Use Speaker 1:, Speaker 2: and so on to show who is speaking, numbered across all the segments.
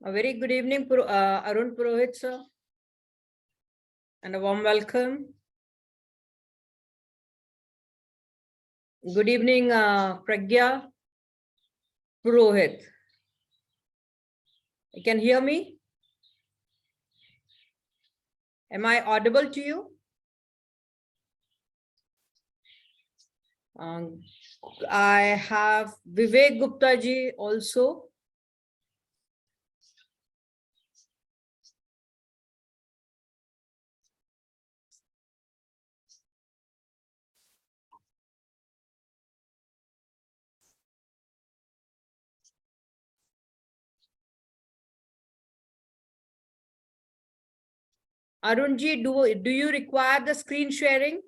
Speaker 1: A very good evening, Arun Purohit, sir, and a warm welcome. Good evening, Pragya Purohit. You can hear me? Am I audible to you? I have Vivek Gupta ji also. Arun ji, do you require the screen sharing?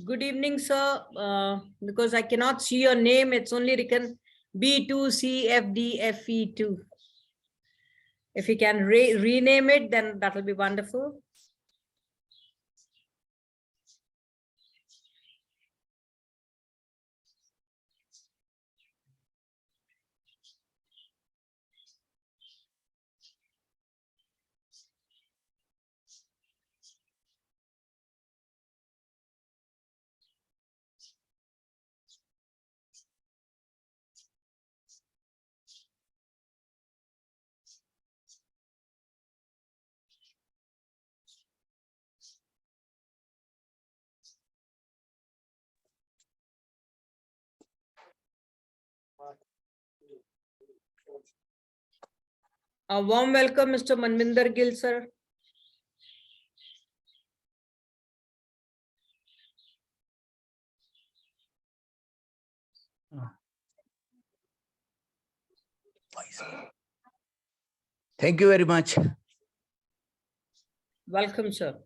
Speaker 1: Good evening, sir. Because I cannot see your name, it's only written B2CFDFE2. If you can rename it, then that will be wonderful. A warm welcome, Mr. Manvinder Gill, sir.
Speaker 2: Thank you very much.
Speaker 1: Welcome, sir.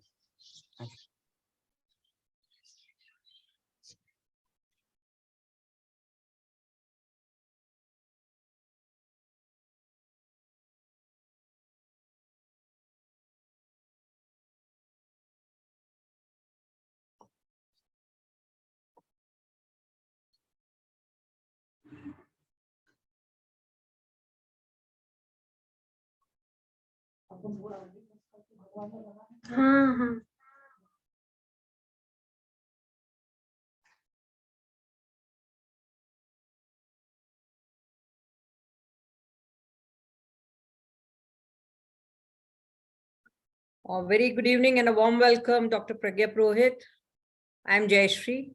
Speaker 3: हाँ.
Speaker 1: Very good evening and a warm welcome, Dr. Pragya Purohit. I'm Jayashree.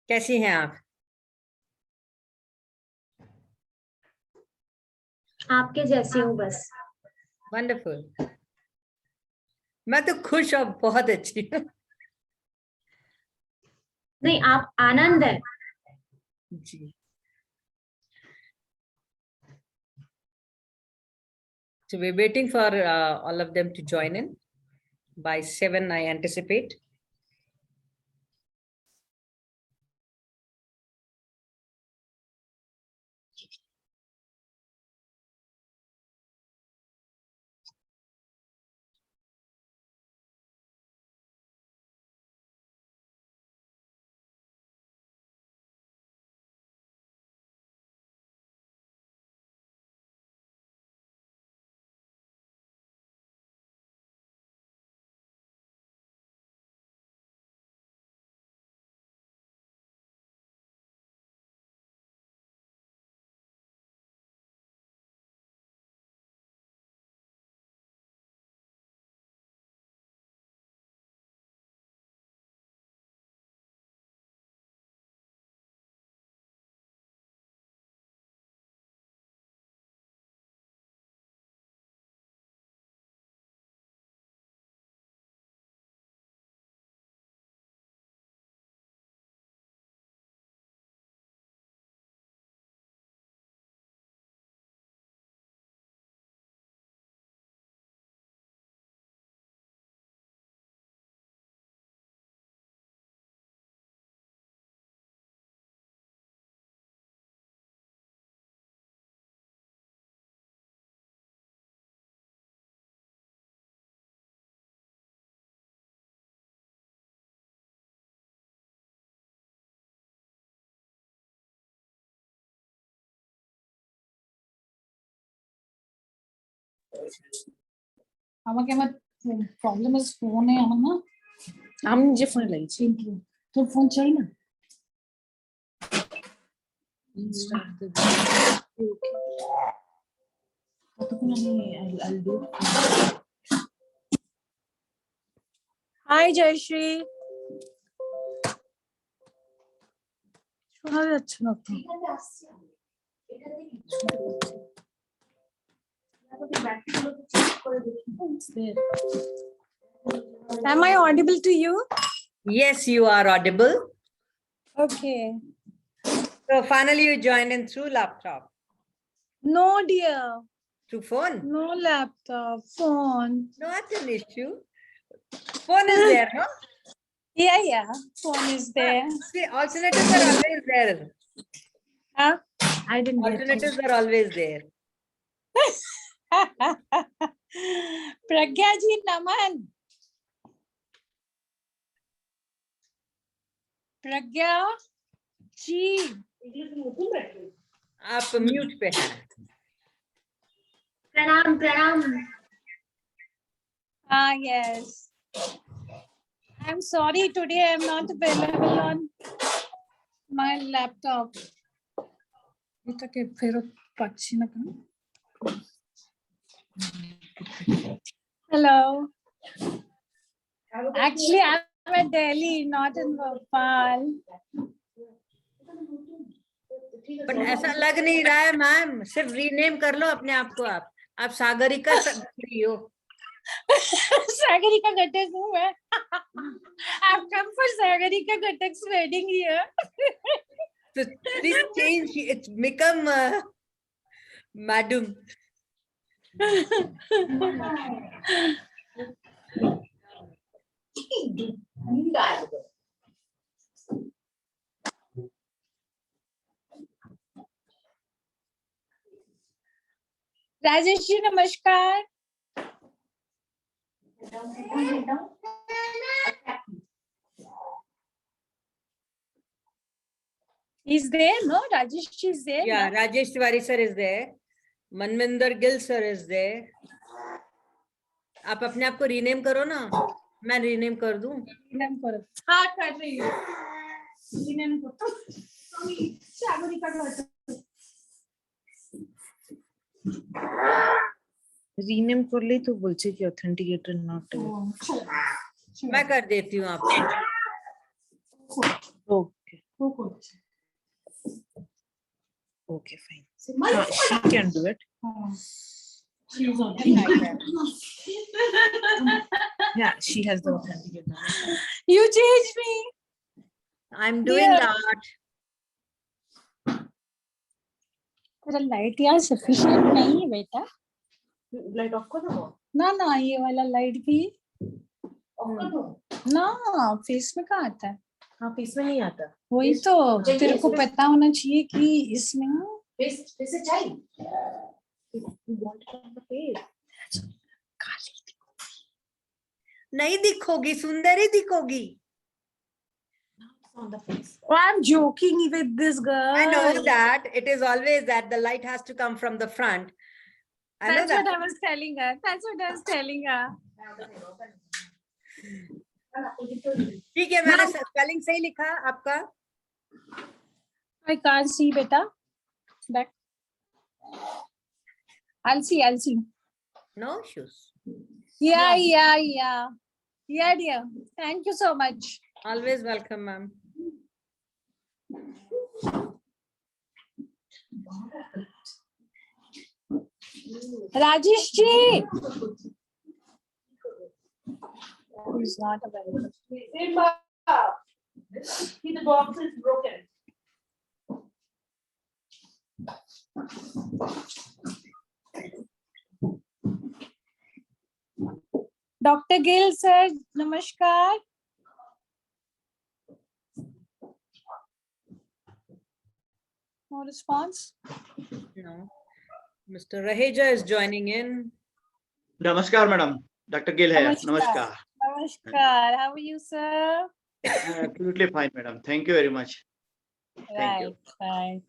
Speaker 1: कैसी हैं आप?
Speaker 3: आपके जैसी हूँ बस.
Speaker 1: Wonderful. मैं तो खुश और बहुत अच्छी हूँ.
Speaker 3: नहीं, आप आनंद है.
Speaker 1: जी. So we're waiting for all of them to join in. By 7, I anticipate.
Speaker 4: আমাকে আমার প্রবলেম ইজ ফোনে আমার না
Speaker 5: আমি নিজে ফোনে লাগিয়েছি
Speaker 4: তোর ফোন চাই না কতক্ষণ আমি I'll do it.
Speaker 5: High Jayashree
Speaker 4: শোনা যাচ্ছে না তো
Speaker 5: am I audible to you?
Speaker 1: Yes, you are audible.
Speaker 5: Okay.
Speaker 1: So finally you joined in through laptop,
Speaker 5: No dear,
Speaker 1: through phone.
Speaker 5: no laptop, phone.
Speaker 1: Not an issue. Phone is there, no?
Speaker 5: Yeah, phone is there.
Speaker 1: See, alternatives are always there.
Speaker 5: Huh? I didn't get it.
Speaker 1: Alternatives are always there.
Speaker 5: Pragya ji, naman. Pragya ji.
Speaker 1: आप mute पे हैं.
Speaker 3: प्रणाम प्रणाम
Speaker 5: Ah, yes. I'm sorry, today I'm not available on my laptop.
Speaker 4: এটাকে ফেরত পাচ্ছি না কেন
Speaker 5: Hello. Actually, I'm at Delhi, not in Bhopal.
Speaker 1: But ऐसा लग नहीं रहा है मैम. सिर्फ रीनेम कर लो अपने आप को. आप सागरिका रही हो.
Speaker 5: Sagarika Ghatak who है? I've come for Sagarika Ghatak's wedding here.
Speaker 1: So please change. It's become madam.
Speaker 5: Rajesh ji, namaskar. He's there, no? Rajesh ji is there.
Speaker 1: Yeah,
Speaker 5: no?
Speaker 1: Rajesh Tiwari sir is there. Manvinder Gill sir is there. आप अपने आप को rename करो ना. मैं rename कर दूं.
Speaker 4: Rename करो
Speaker 5: हाँ, कर रही हूँ.
Speaker 4: Rename করো সাগরিকা ঘটক
Speaker 5: রিনেম করলেই তো বলছে কি অথেন্টিকেটেড নট
Speaker 1: मैं कर देती हूँ आपको.
Speaker 5: ওকে
Speaker 4: ও করছে
Speaker 5: okay fine she can do it.
Speaker 4: She is on.
Speaker 5: Yeah, she has the authenticator. You changed me.
Speaker 1: I'm doing
Speaker 5: Yeah.
Speaker 1: that.
Speaker 4: तेरा लाइट यार सफिशिएंट नहीं है बेटा
Speaker 5: लाइट ऑफ कर दो.
Speaker 4: ना ना ये वाला लाइट भी
Speaker 5: ऑफ कर दो.
Speaker 4: ना फेस में कहाँ आता है
Speaker 5: हाँ, फेस में नहीं आता.
Speaker 4: वही तो तेरे को पता होना चाहिए कि इसमें ना
Speaker 5: फेस से चाहिए. You want it on the face.
Speaker 1: नहीं दिखोगी, सुंदर ही दिखोगी.
Speaker 5: On the face. Oh, I'm joking with this girl.
Speaker 1: I know that it is always that the light has to come from the front. I know
Speaker 5: That's
Speaker 1: that.
Speaker 5: what I was telling her. That's what I was telling her.
Speaker 1: ठीक है, मैंने spelling सही लिखा आपका.
Speaker 4: I can't see बेटा back I'll see
Speaker 1: No issues.
Speaker 5: Yeah, dear. Thank you so much.
Speaker 1: Always welcome, ma'am.
Speaker 5: Rajesh ji.
Speaker 4: He's not available.
Speaker 5: The box is broken. Dr. Gill sir, namaskar. No response?
Speaker 1: No. Mr. Raheja is joining in.
Speaker 6: नमस्कार madam, doctor Gill है.
Speaker 5: नमस्कार.
Speaker 6: नमस्कार.
Speaker 5: Namaskar. How are you, sir?
Speaker 6: Absolutely fine, madam. Thank you very much. Thank you.
Speaker 5: Right.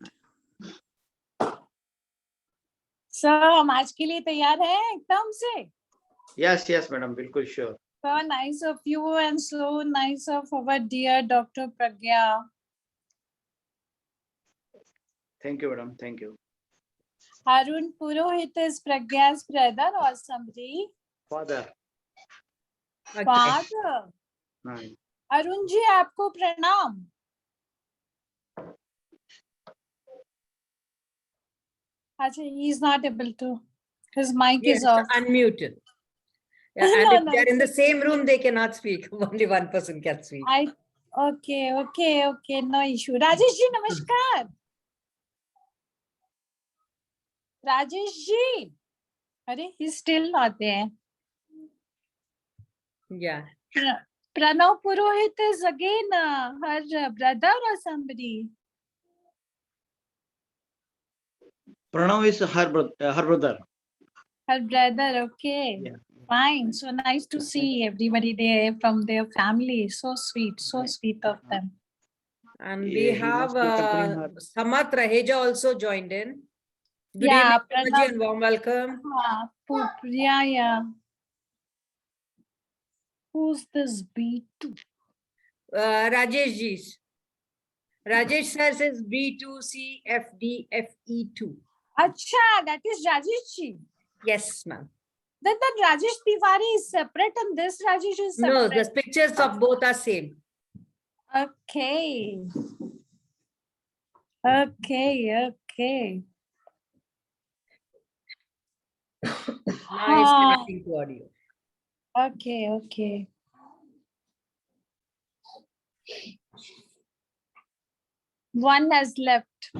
Speaker 5: Sir हम आज के लिए तैयार हैं एकदम से.
Speaker 6: Yes, yes, madam. बिल्कुल sure.
Speaker 5: So nice of you and so nice of our dear Dr. Pragya.
Speaker 6: Thank you, madam. Thank you.
Speaker 5: Arun Purohit is Pragya's brother or somebody.
Speaker 6: Father.
Speaker 1: Okay.
Speaker 5: Father.
Speaker 6: Right.
Speaker 5: Arun ji आपको प्रणाम. अच्छा, he is not able to. His mic
Speaker 1: Yes,
Speaker 5: is off.
Speaker 1: unmuted. Yeah, and
Speaker 5: No,
Speaker 1: if
Speaker 5: no,
Speaker 1: they are in the
Speaker 5: it's
Speaker 1: same room, they cannot speak. Only one person can speak.
Speaker 5: Okay, no issue. Rajesh ji नमस्कार. राजेश जी, अरे he still not there.
Speaker 1: Yeah.
Speaker 5: Pranav Purohit is again her brother or somebody.
Speaker 6: Pranav is her brother.
Speaker 5: Her brother, okay.
Speaker 6: Yeah.
Speaker 5: Fine. So nice to see everybody there from their family. So sweet of them.
Speaker 1: And
Speaker 6: Yeah,
Speaker 1: we
Speaker 6: he
Speaker 1: have
Speaker 6: must be accompanying her.
Speaker 1: Samat Raheja also joined in. Good
Speaker 5: Yeah,
Speaker 1: evening, Samaji,
Speaker 5: Pranav.
Speaker 1: and warm welcome.
Speaker 5: Yeah. Who's this B2?
Speaker 1: Rajesh ji. Rajesh sir says B2CFDFE2.
Speaker 5: Acha, that is Rajesh ji.
Speaker 1: Yes, ma'am.
Speaker 5: Then that Rajesh Tiwari is separate and this Rajesh is
Speaker 1: No,
Speaker 5: separate.
Speaker 1: the pictures of both are same.
Speaker 5: Okay.
Speaker 1: Now he's connecting to audio.
Speaker 5: Okay. One has left.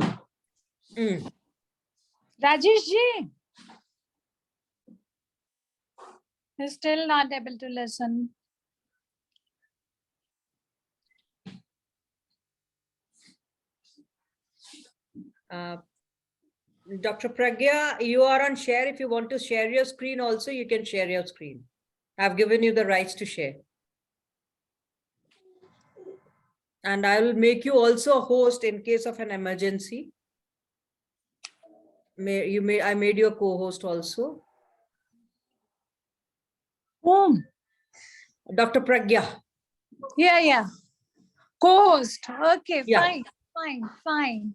Speaker 1: Mm.
Speaker 5: Rajesh ji. He's still not able to listen.
Speaker 1: Dr. Pragya, you are on share. If you want to share your screen also, you can share your screen. I've given you the rights to share. And I will make you also a host in case of an emergency. I made you a co-host also.
Speaker 5: Whom?
Speaker 1: Dr. Pragya.
Speaker 5: Yeah. Co-host. Okay,
Speaker 1: Yeah.
Speaker 5: fine.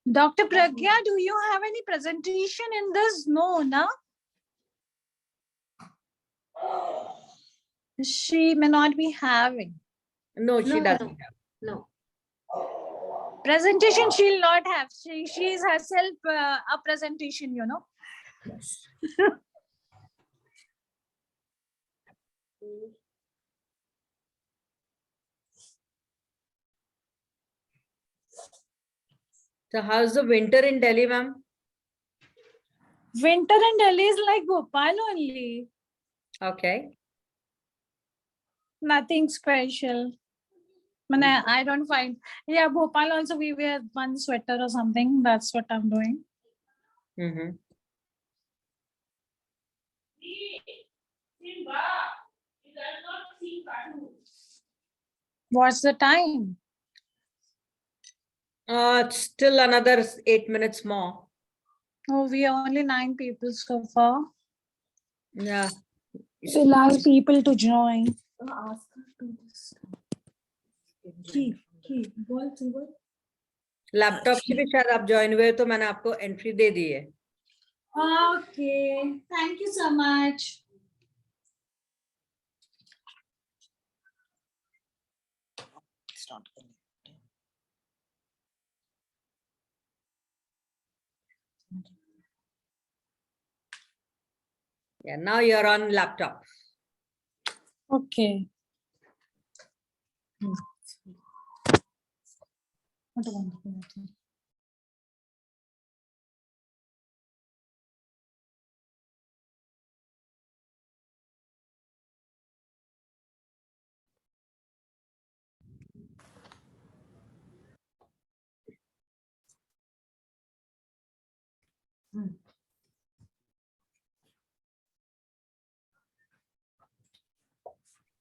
Speaker 5: Dr. Pragya, do you have any presentation in this? No, na? She may not be having.
Speaker 1: No, she
Speaker 3: No.
Speaker 1: doesn't have.
Speaker 3: No.
Speaker 5: Presentation she'll not have. She is herself a presentation, you know.
Speaker 1: Yes. So how's the winter in Delhi, ma'am?
Speaker 5: Winter in Delhi is like Bhopal only.
Speaker 1: Okay.
Speaker 5: Nothing special. I don't find. Yeah, Bhopal also we wear one sweater or something. That's what I'm doing.
Speaker 1: Mm-hmm.
Speaker 5: What's the time?
Speaker 1: It's still another 8 minutes more.
Speaker 5: Oh, we are only 9 people so far.
Speaker 1: Yeah.
Speaker 4: We'll ask people to join.
Speaker 1: Laptop से भी शायद आप join हुए तो मैंने आपको entry दे दी है.
Speaker 5: Okay, thank you so much.
Speaker 1: Yeah, now you're on laptop.
Speaker 5: Okay.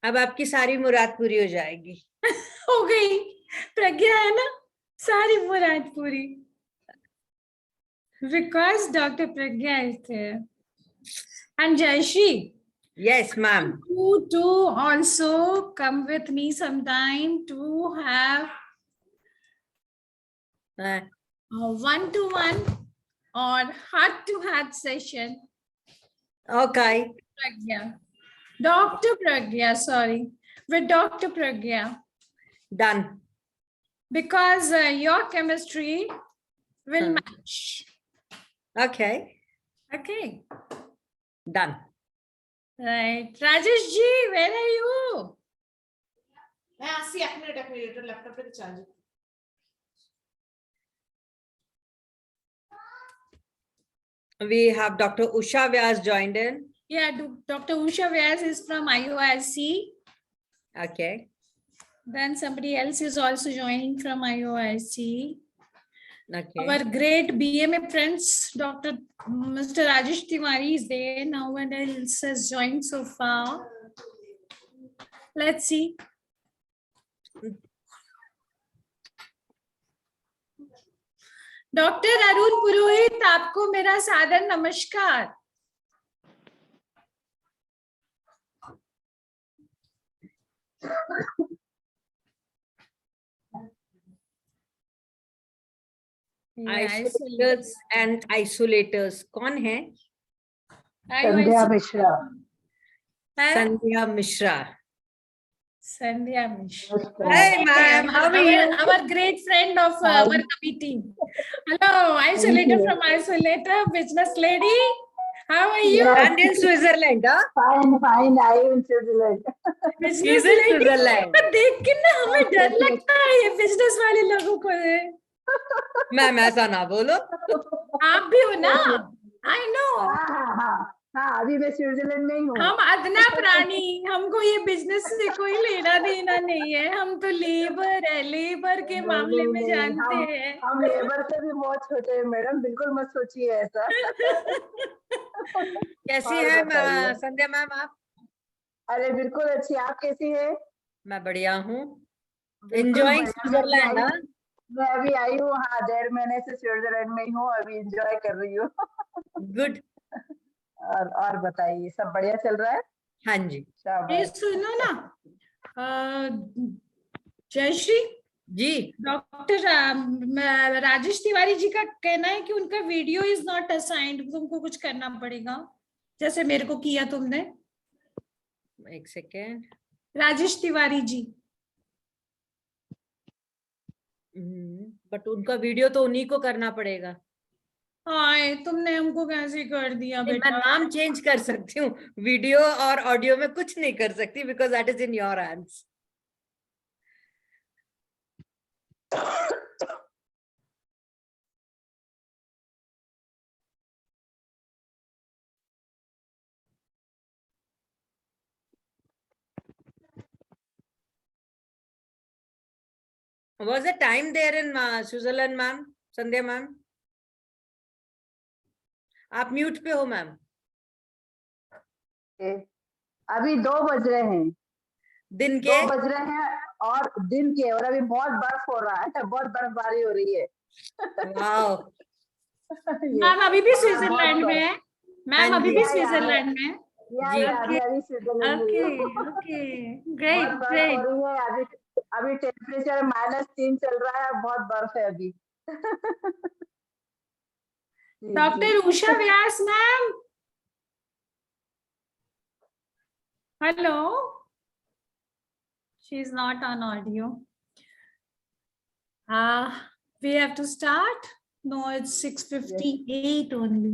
Speaker 1: अब आपकी सारी मुराद पूरी हो जाएगी.
Speaker 5: हो गई. प्रज्ञा है ना, सारी मुराद पूरी. Because Dr. Pragya is there. And Jayashree,
Speaker 1: Yes, ma'am.
Speaker 5: you too also come with me sometime to have
Speaker 1: Uh,
Speaker 5: a one-to-one or heart-to-heart session.
Speaker 1: okay.
Speaker 5: Pragya. Dr. Pragya, sorry, with Dr. Pragya.
Speaker 1: Done.
Speaker 5: Because your chemistry will
Speaker 1: Hmm.
Speaker 5: match.
Speaker 1: Okay.
Speaker 5: Okay.
Speaker 1: Done.
Speaker 5: Right. Rajesh ji, where are you?
Speaker 7: मैं आसी एक minute laptop पे charge
Speaker 1: We have Dr. Usha Vyas joined in.
Speaker 5: Yeah, Dr. Usha Vyas is from IORC.
Speaker 1: Okay.
Speaker 5: Then somebody else is also joining from IORC.
Speaker 1: Okay.
Speaker 5: Our great BMA friends, Mr. Rajesh Tiwari is there. No one else has joined so far. Let's see. Doctor Arun Purohit, आपको मेरा सादर नमस्कार।
Speaker 1: Isolators and isolators कौन है?
Speaker 4: संध्या Mishra.
Speaker 1: Sandhya Mishra.
Speaker 5: Sandhya Mishra.
Speaker 1: Hey, ma'am. How are you?
Speaker 5: Our great friend of our committee. Hello, isolator from isolator, business lady. How are you?
Speaker 1: And in Switzerland, huh?
Speaker 4: Fine. I am in Switzerland.
Speaker 5: Business
Speaker 1: He's in
Speaker 5: lady.
Speaker 1: Switzerland.
Speaker 5: पर देख के ना हमें डर लगता है ये business वाले लोगों को।
Speaker 1: मैम ऐसा ना बोलो।
Speaker 5: आप भी हो ना? I know.
Speaker 4: हाँ, अभी मैं स्विट्जरलैंड में ही हूँ।
Speaker 5: हम अदना प्राणी, हमको ये बिजनेस से कोई लेना देना नहीं है। हम तो लेबर है, लेबर के मामले में जानते हैं।
Speaker 4: हम लेबर से भी बहुत छोटे हैं मैडम, बिल्कुल मत सोचिए ऐसा।
Speaker 1: कैसी
Speaker 4: और
Speaker 1: है
Speaker 4: बताइए।
Speaker 1: संध्या मैम आप?
Speaker 4: अरे बिल्कुल अच्छी, आप कैसी है?
Speaker 1: मैं बढ़िया हूँ।
Speaker 4: बिल्कुल
Speaker 1: Enjoying
Speaker 4: बढ़िया।
Speaker 1: Switzerland, हाँ?
Speaker 4: मैं अभी आई हूँ, हाँ 1.5 महीने से स्विट्जरलैंड में ही हूँ, अभी एंजॉय कर रही हूँ।
Speaker 1: Good.
Speaker 4: और बताइए, सब बढ़िया चल रहा है?
Speaker 1: हाँ जी।
Speaker 5: ये
Speaker 4: शाबाश।
Speaker 5: सुनो ना, जयश्री
Speaker 1: जी।
Speaker 5: डॉक्टर राजेश तिवारी जी का कहना है कि उनका वीडियो इज नॉट असाइंड, तुमको कुछ करना पड़ेगा जैसे मेरे को किया तुमने।
Speaker 1: एक सेकेंड।
Speaker 5: राजेश तिवारी जी।
Speaker 1: बट उनका वीडियो तो उन्हीं को करना पड़ेगा।
Speaker 5: हाँ, तुमने हमको कैसे कर दिया
Speaker 1: मैं
Speaker 5: बेटा।
Speaker 1: नाम चेंज कर सकती हूँ, वीडियो और ऑडियो में कुछ नहीं कर सकती because that is in your hands. Was the time there in Switzerland, ma'am? Sandhya ma'am आप म्यूट पे हो मैम।
Speaker 4: अभी 2 बज रहे हैं,
Speaker 1: दिन के
Speaker 4: 2 बज रहे हैं और दिन के, और अभी बहुत बर्फ हो रहा है, बहुत बर्फबारी हो रही है।
Speaker 1: वाओ।
Speaker 5: मैम अभी भी स्विट्जरलैंड में है? मैम अभी भी स्विट्जरलैंड में है?
Speaker 1: जी।
Speaker 4: अभी स्विट्जरलैंड में
Speaker 5: ओके
Speaker 4: हूँ।
Speaker 5: ओके,
Speaker 4: बहुत
Speaker 5: ग्रेट
Speaker 4: बर्फ
Speaker 5: ग्रेट।
Speaker 4: हो रही है, अभी टेम्परेचर -3 चल रहा है, बहुत बर्फ है अभी।
Speaker 5: Doctor Usha Vyas ma'am, hello. She is not on audio. We have to start. No, it's 6:58 only.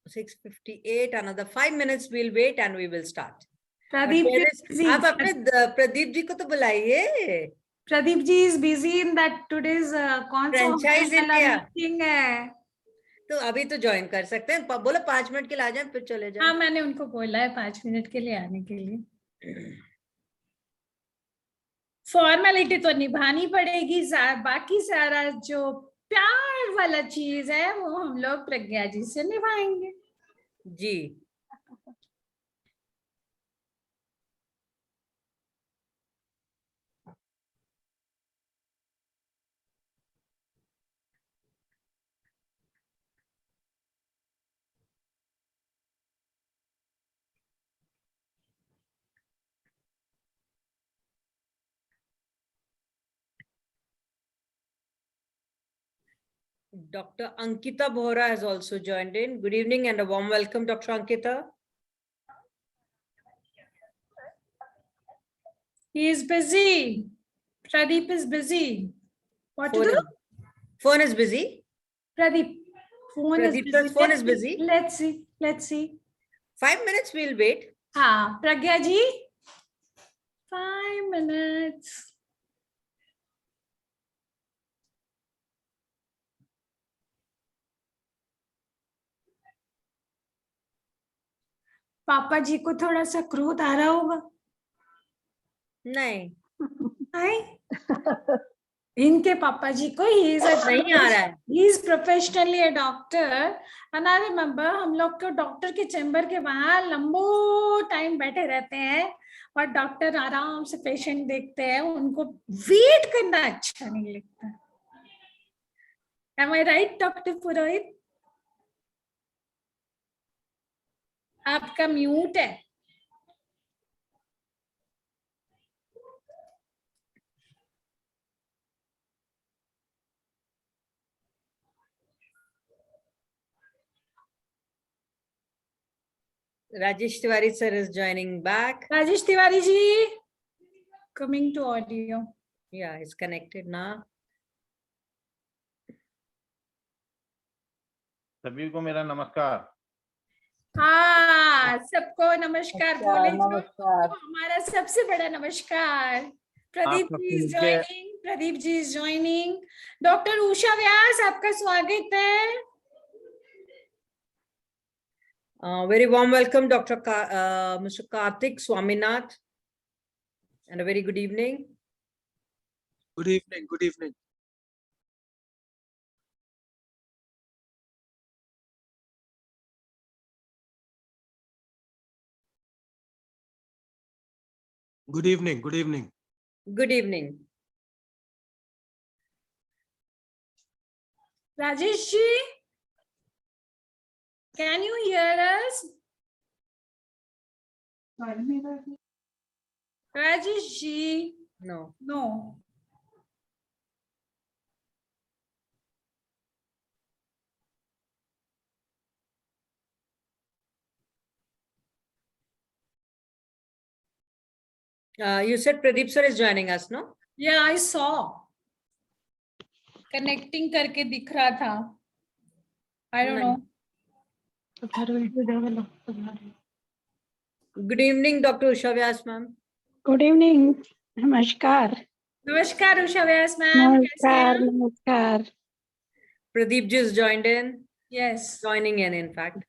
Speaker 1: 6:58, another 5 minutes we'll wait and we will start.
Speaker 5: Pradeep
Speaker 1: But there is-
Speaker 5: is busy.
Speaker 1: आप अपने प्रदीप जी को तो बुलाइए।
Speaker 5: Pradeep ji is busy in that today's कौन सा
Speaker 1: Franchise
Speaker 5: वाला
Speaker 1: India।
Speaker 5: meeting है।
Speaker 1: तो अभी तो ज्वाइन कर सकते हैं, बोलो 5 मिनट के लिए आ जाए फिर चले जाए।
Speaker 5: हाँ, मैंने उनको बोला है 5 मिनट के लिए आने के लिए। फॉर्मेलिटी तो निभानी पड़ेगी, बाकी सारा जो प्यार वाला चीज है वो हम लोग प्रज्ञा जी से निभाएंगे।
Speaker 1: जी। Dr. Ankita Bohra has also joined in. Good evening and a warm welcome, Dr. Ankita.
Speaker 5: He is busy. Pradeep is busy. What to do?
Speaker 1: Phone is busy.
Speaker 5: Pradeep. Phone is
Speaker 1: Pradeep
Speaker 5: busy.
Speaker 1: sir's phone
Speaker 5: Let's
Speaker 1: is
Speaker 5: see.
Speaker 1: busy.
Speaker 5: Let's see. Let's see.
Speaker 1: 5 minutes, we'll wait.
Speaker 5: हाँ, Pragya ji. 5 minutes. पापा जी को थोड़ा सा क्रोध आ रहा होगा.
Speaker 1: नहीं,
Speaker 5: नहीं? इनके पापा जी को he is professionally a doctor, and I remember हम लोग को डॉक्टर के चेंबर के बाहर लंबो टाइम बैठे रहते हैं और डॉक्टर आराम से पेशेंट देखते हैं, उनको वेट करना अच्छा नहीं लगता. Am I right, Dr. Purohit? आपका म्यूट है.
Speaker 1: Rajesh Tiwari sir is joining back.
Speaker 5: Rajesh Tiwari ji, coming to audio.
Speaker 1: Yeah, he's connected now.
Speaker 8: सभी को मेरा नमस्कार.
Speaker 5: हाँ, सबको नमस्कार बोले जो.
Speaker 4: नमस्कार।
Speaker 5: हमारा सबसे बड़ा नमस्कार. Pradeep ji is joining. Pradeep ji is joining. Doctor Usha Vyas, आपका स्वागत है.
Speaker 1: Very warm welcome, Mr. Karthik Swaminath, and a very good evening.
Speaker 9: Good evening. Good evening. Good evening. Good evening.
Speaker 1: Good evening.
Speaker 5: Rajesh ji, can you hear us? Rajesh ji,
Speaker 1: No.
Speaker 5: no.
Speaker 1: You said Pradeep sir is joining us, no?
Speaker 5: Yeah, I saw. Connecting करके दिख रहा था. I don't know.
Speaker 1: Good evening, Dr. Usha Vyas, ma'am.
Speaker 10: Good evening. नमस्कार.
Speaker 5: नमस्कार उषा व्यास ma'am.
Speaker 10: नमस्कार. नमस्कार.
Speaker 1: Pradeep ji is joined in.
Speaker 5: Yes.
Speaker 1: Joining in fact.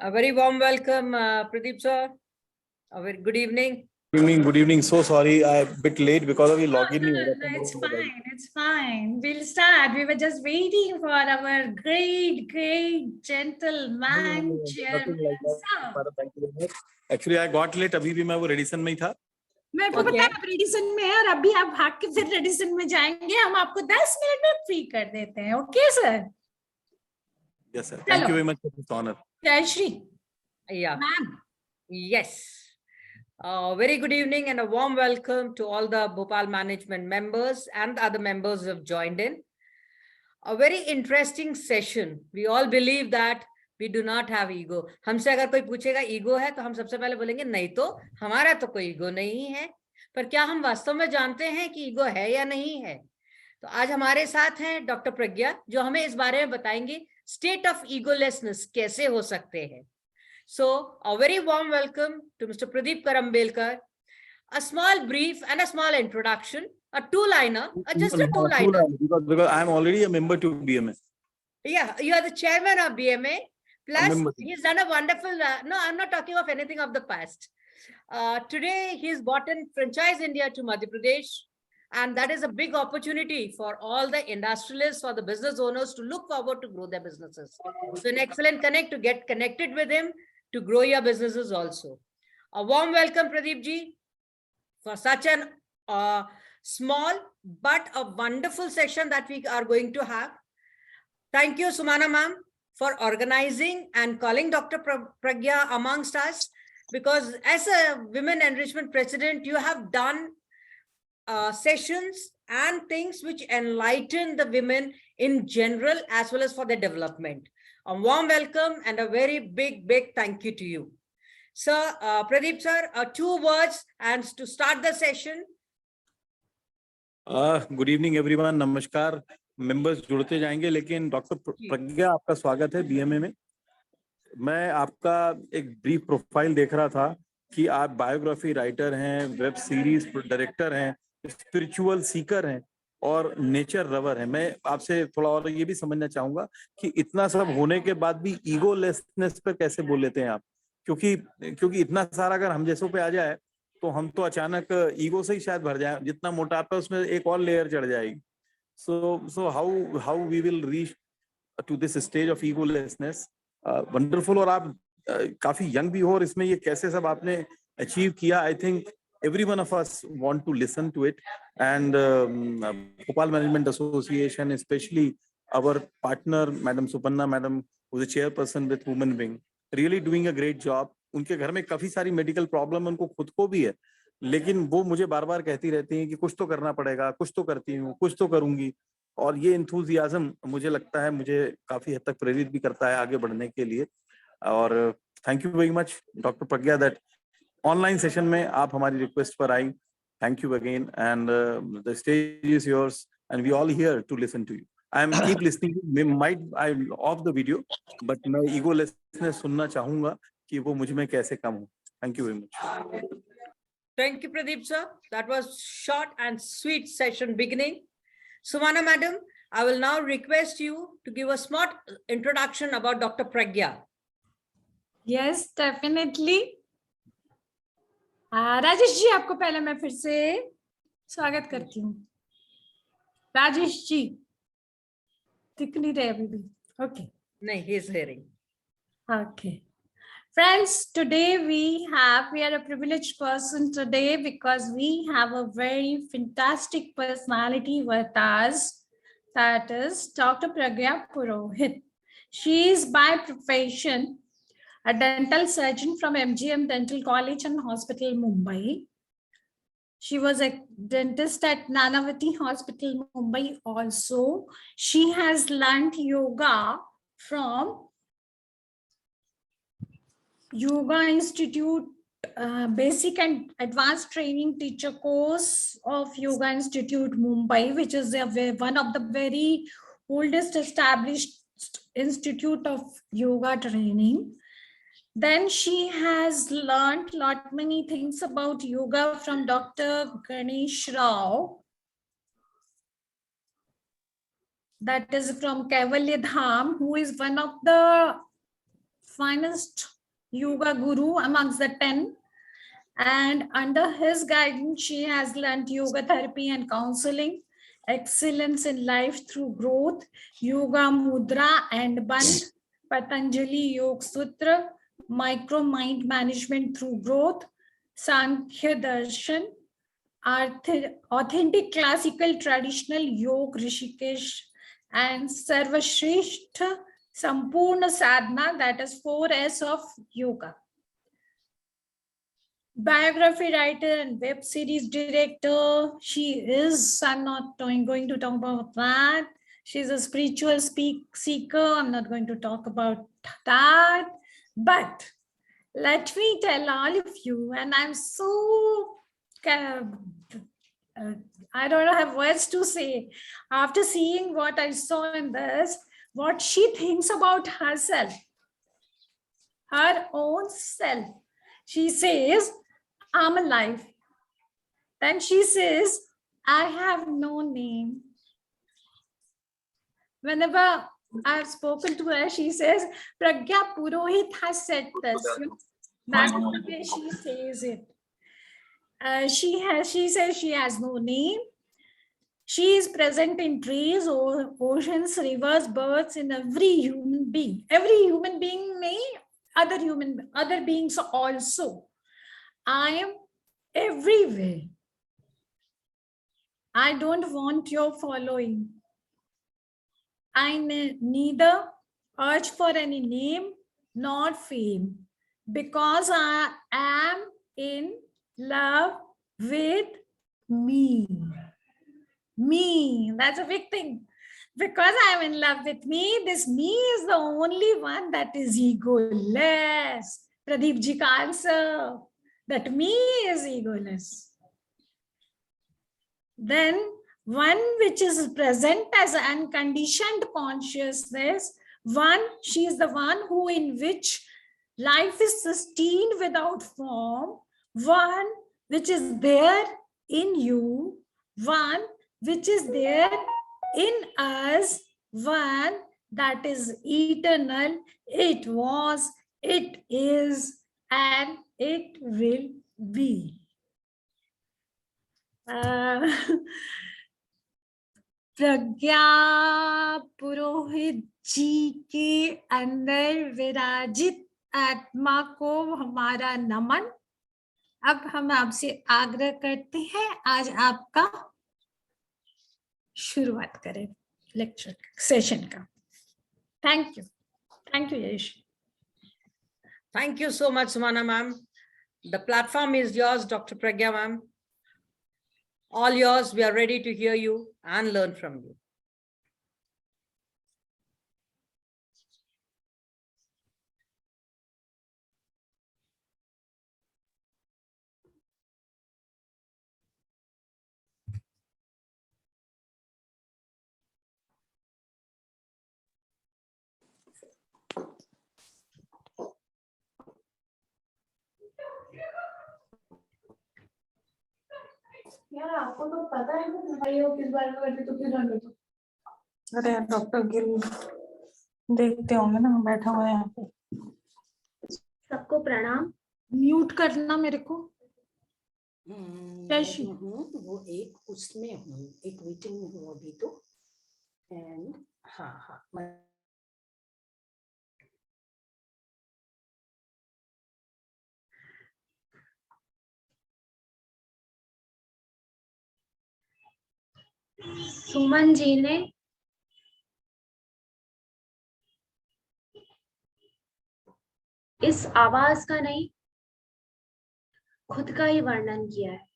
Speaker 1: A very warm welcome, Pradeep sir. A very good evening.
Speaker 9: Good evening. So sorry, I'm a bit late because of the
Speaker 5: No,
Speaker 9: login.
Speaker 5: no, it's fine. It's fine. We'll start. We were just waiting for our great gentleman chairman. sir.
Speaker 9: Actually, I got late. अभी भी मैं वो Radisson में ही था.
Speaker 5: मेरे को पता है आप रेडिसन में हैं और अभी आप भाग के फिर रेडिसन में जाएंगे. हम आपको 10 मिनट में फ्री कर देते हैं. Okay sir.
Speaker 9: Yes, sir. Thank you very much for this honor.
Speaker 5: जय Shri.
Speaker 1: Yeah.
Speaker 5: Ma'am.
Speaker 1: Yes. Very good evening and a warm welcome to all the Bhopal management members and the other members who have joined in. A very interesting session. We all believe that we do not have ego. हमसे अगर कोई पूछेगा ego है तो हम सबसे पहले बोलेंगे नहीं तो हमारा तो कोई ईगो नहीं है. पर क्या हम वास्तव में जानते हैं कि ईगो है या नहीं है? तो आज हमारे साथ हैं डॉक्टर प्रज्ञा जो हमें इस बारे में बताएंगे स्टेट ऑफ ईगोलेसनेस कैसे हो सकते हैं. So a very warm welcome to Mr. Pradeep Karambelkar. A small brief and a small introduction, a two-liner, just a two-liner.
Speaker 9: Because I am already a member to BMA.
Speaker 1: Yeah, you are the chairman of BMA. Plus, he's done a wonderful. No, I'm not talking of anything of the past. Today, he's brought in Franchise India to Madhya Pradesh, and that is a big opportunity for all the industrialists, for the business owners to look forward to grow their businesses. So, an excellent connect to get connected with him to grow your businesses also. A warm welcome, Pradeep ji, for such an small but a wonderful session that we are going to have. Thank you, Sumana ma'am, for organizing and calling Dr. Pragya amongst us, because as a Women Enrichment President, you have done sessions and things which enlighten the women in general as well as for their development. A warm welcome and a very big thank you to you. Sir, Pradeep sir, 2 words and to start the session.
Speaker 9: Good evening everyone, नमस्कार। Members जुड़ते जाएंगे, लेकिन doctor प्रज्ञा आपका स्वागत है BMA में। मैं आपका एक ब्रीफ प्रोफाइल देख रहा था कि आप बायोग्राफी राइटर हैं, वेब सीरीज डायरेक्टर हैं, स्पिरिचुअल सीकर हैं और नेचर लवर हैं। मैं आपसे थोड़ा और ये भी समझना चाहूंगा कि इतना सब होने के बाद भी ईगोलेसनेस पे कैसे बोल लेते हैं आप, क्योंकि इतना सारा अगर हम जैसों पे आ जाए तो हम तो अचानक ईगो से ही शायद भर जाए, जितना मोटापा है उसमें एक और लेयर चढ़ जाएगी। So how we will reach to this stage of egolessness. Wonderful. और आप काफी यंग भी हो, और इसमें ये कैसे सब आपने अचीव किया, I think every one of us want to listen to it, and Bhopal Management Association, especially our partner Madam Supanna Madam, who is a chairperson with Women Wing, really doing a great job. उनके घर में काफी सारी medical problem उनको खुद को भी है, लेकिन वो मुझे बार बार कहती रहती हैं कि कुछ तो करना पड़ेगा, कुछ तो करती हूँ, कुछ तो करूंगी। और ये इंथुजियाज्म मुझे लगता है मुझे काफी हद तक प्रेरित भी करता है आगे बढ़ने के लिए। और thank you very much doctor Pragya that online session में आप हमारी रिक्वेस्ट पर आई। Thank you again, and the stage is yours and we all here to listen to you. I am keep listening, might I off the video, but मैं egolessness सुनना चाहूंगा कि वो मुझ में कैसे कम हो। Thank you very much.
Speaker 1: Thank you, Pradeep sir. That was short and sweet session beginning. Sumana madam, I will now request you to give a smart introduction about Dr. Pragya.
Speaker 5: Yes, definitely. Rajesh ji, आपको पहले मैं फिर से स्वागत करती हूँ। राजेश जी दिख नहीं रहे अभी भी। ओके,
Speaker 1: नहीं, he is hearing.
Speaker 5: Okay. Friends, today we are a privileged person today because we have a very fantastic personality with us. That is Dr. Pragya Purohit. She is by profession a dental surgeon from MGM Dental College and Hospital, Mumbai. She was a dentist at Nanavati Hospital, Mumbai also. She has learned yoga from Yoga Institute, basic and advanced training teacher course of Yoga Institute, Mumbai, which is one of the very oldest established institute of yoga training. Then she has learned many things about yoga from Dr. Ganesh Rao, that is from Kaivalya Dham, who is one of the finest yoga guru amongst the 10, and under his guidance she has learned yoga therapy and counseling, excellence in life through growth, yoga mudra and band, Patanjali Yoga Sutra, micro mind management through growth, Sankhya Darshan, authentic classical traditional yoga Rishikesh, and Sarvashrestha Sampurna Sadhana, that is 4S of yoga. Biography writer and web series director. She is, I'm not going to talk about that. She's a spiritual seeker. I'm not going to talk about that. But let me tell all of you, and I'm so, I don't have words to say. After seeing what I saw in this, what she thinks about herself, her own self. She says, I'm alive. Then she says, I have no name. Whenever I've spoken to her, she says, Pragya Purohit has said this. That's the way she says it. She says she has no name. She is present in trees, oceans, rivers, birds, in every human being. Every human being may, other beings also. I am everywhere. I don't want your following. I neither urge for any name nor fame, because I am in love with me. Me, that's a big thing. Because I'm in love with me, this me is the only one that is egoless. Pradeep ji ka answer, that me is egoless. Then one which is present as unconditioned consciousness, one, she is the one who in which life is sustained without form, one which is there in you, one which is there in us, one that is eternal. It was, it is, and it will be. प्रज्ञा पुरोहित जी के अंदर विराजित आत्मा को हमारा नमन। अब हम आपसे आग्रह करते हैं आज आपका शुरुआत करें लेक्चर सेशन का। Thank you Yash.
Speaker 1: Thank you so much, Sumana ma'am. The platform is yours, Dr. Pragya ma'am. All yours. We are ready to hear you and learn from you.
Speaker 7: यार आपको तो पता है ना भाई वो किस बारे में करते तो क्यों जान लेते?
Speaker 5: अरे डॉक्टर गिल देखते होंगे ना, बैठा हुआ है यहाँ पे।
Speaker 3: सबको प्रणाम।
Speaker 5: म्यूट करना मेरे को। कैसी?
Speaker 11: वो एक उसमें हूँ, एक मीटिंग में हूँ अभी तो। एंड हाँ
Speaker 3: सुमन जी ने इस आवाज का नहीं, खुद का ही वर्णन किया है।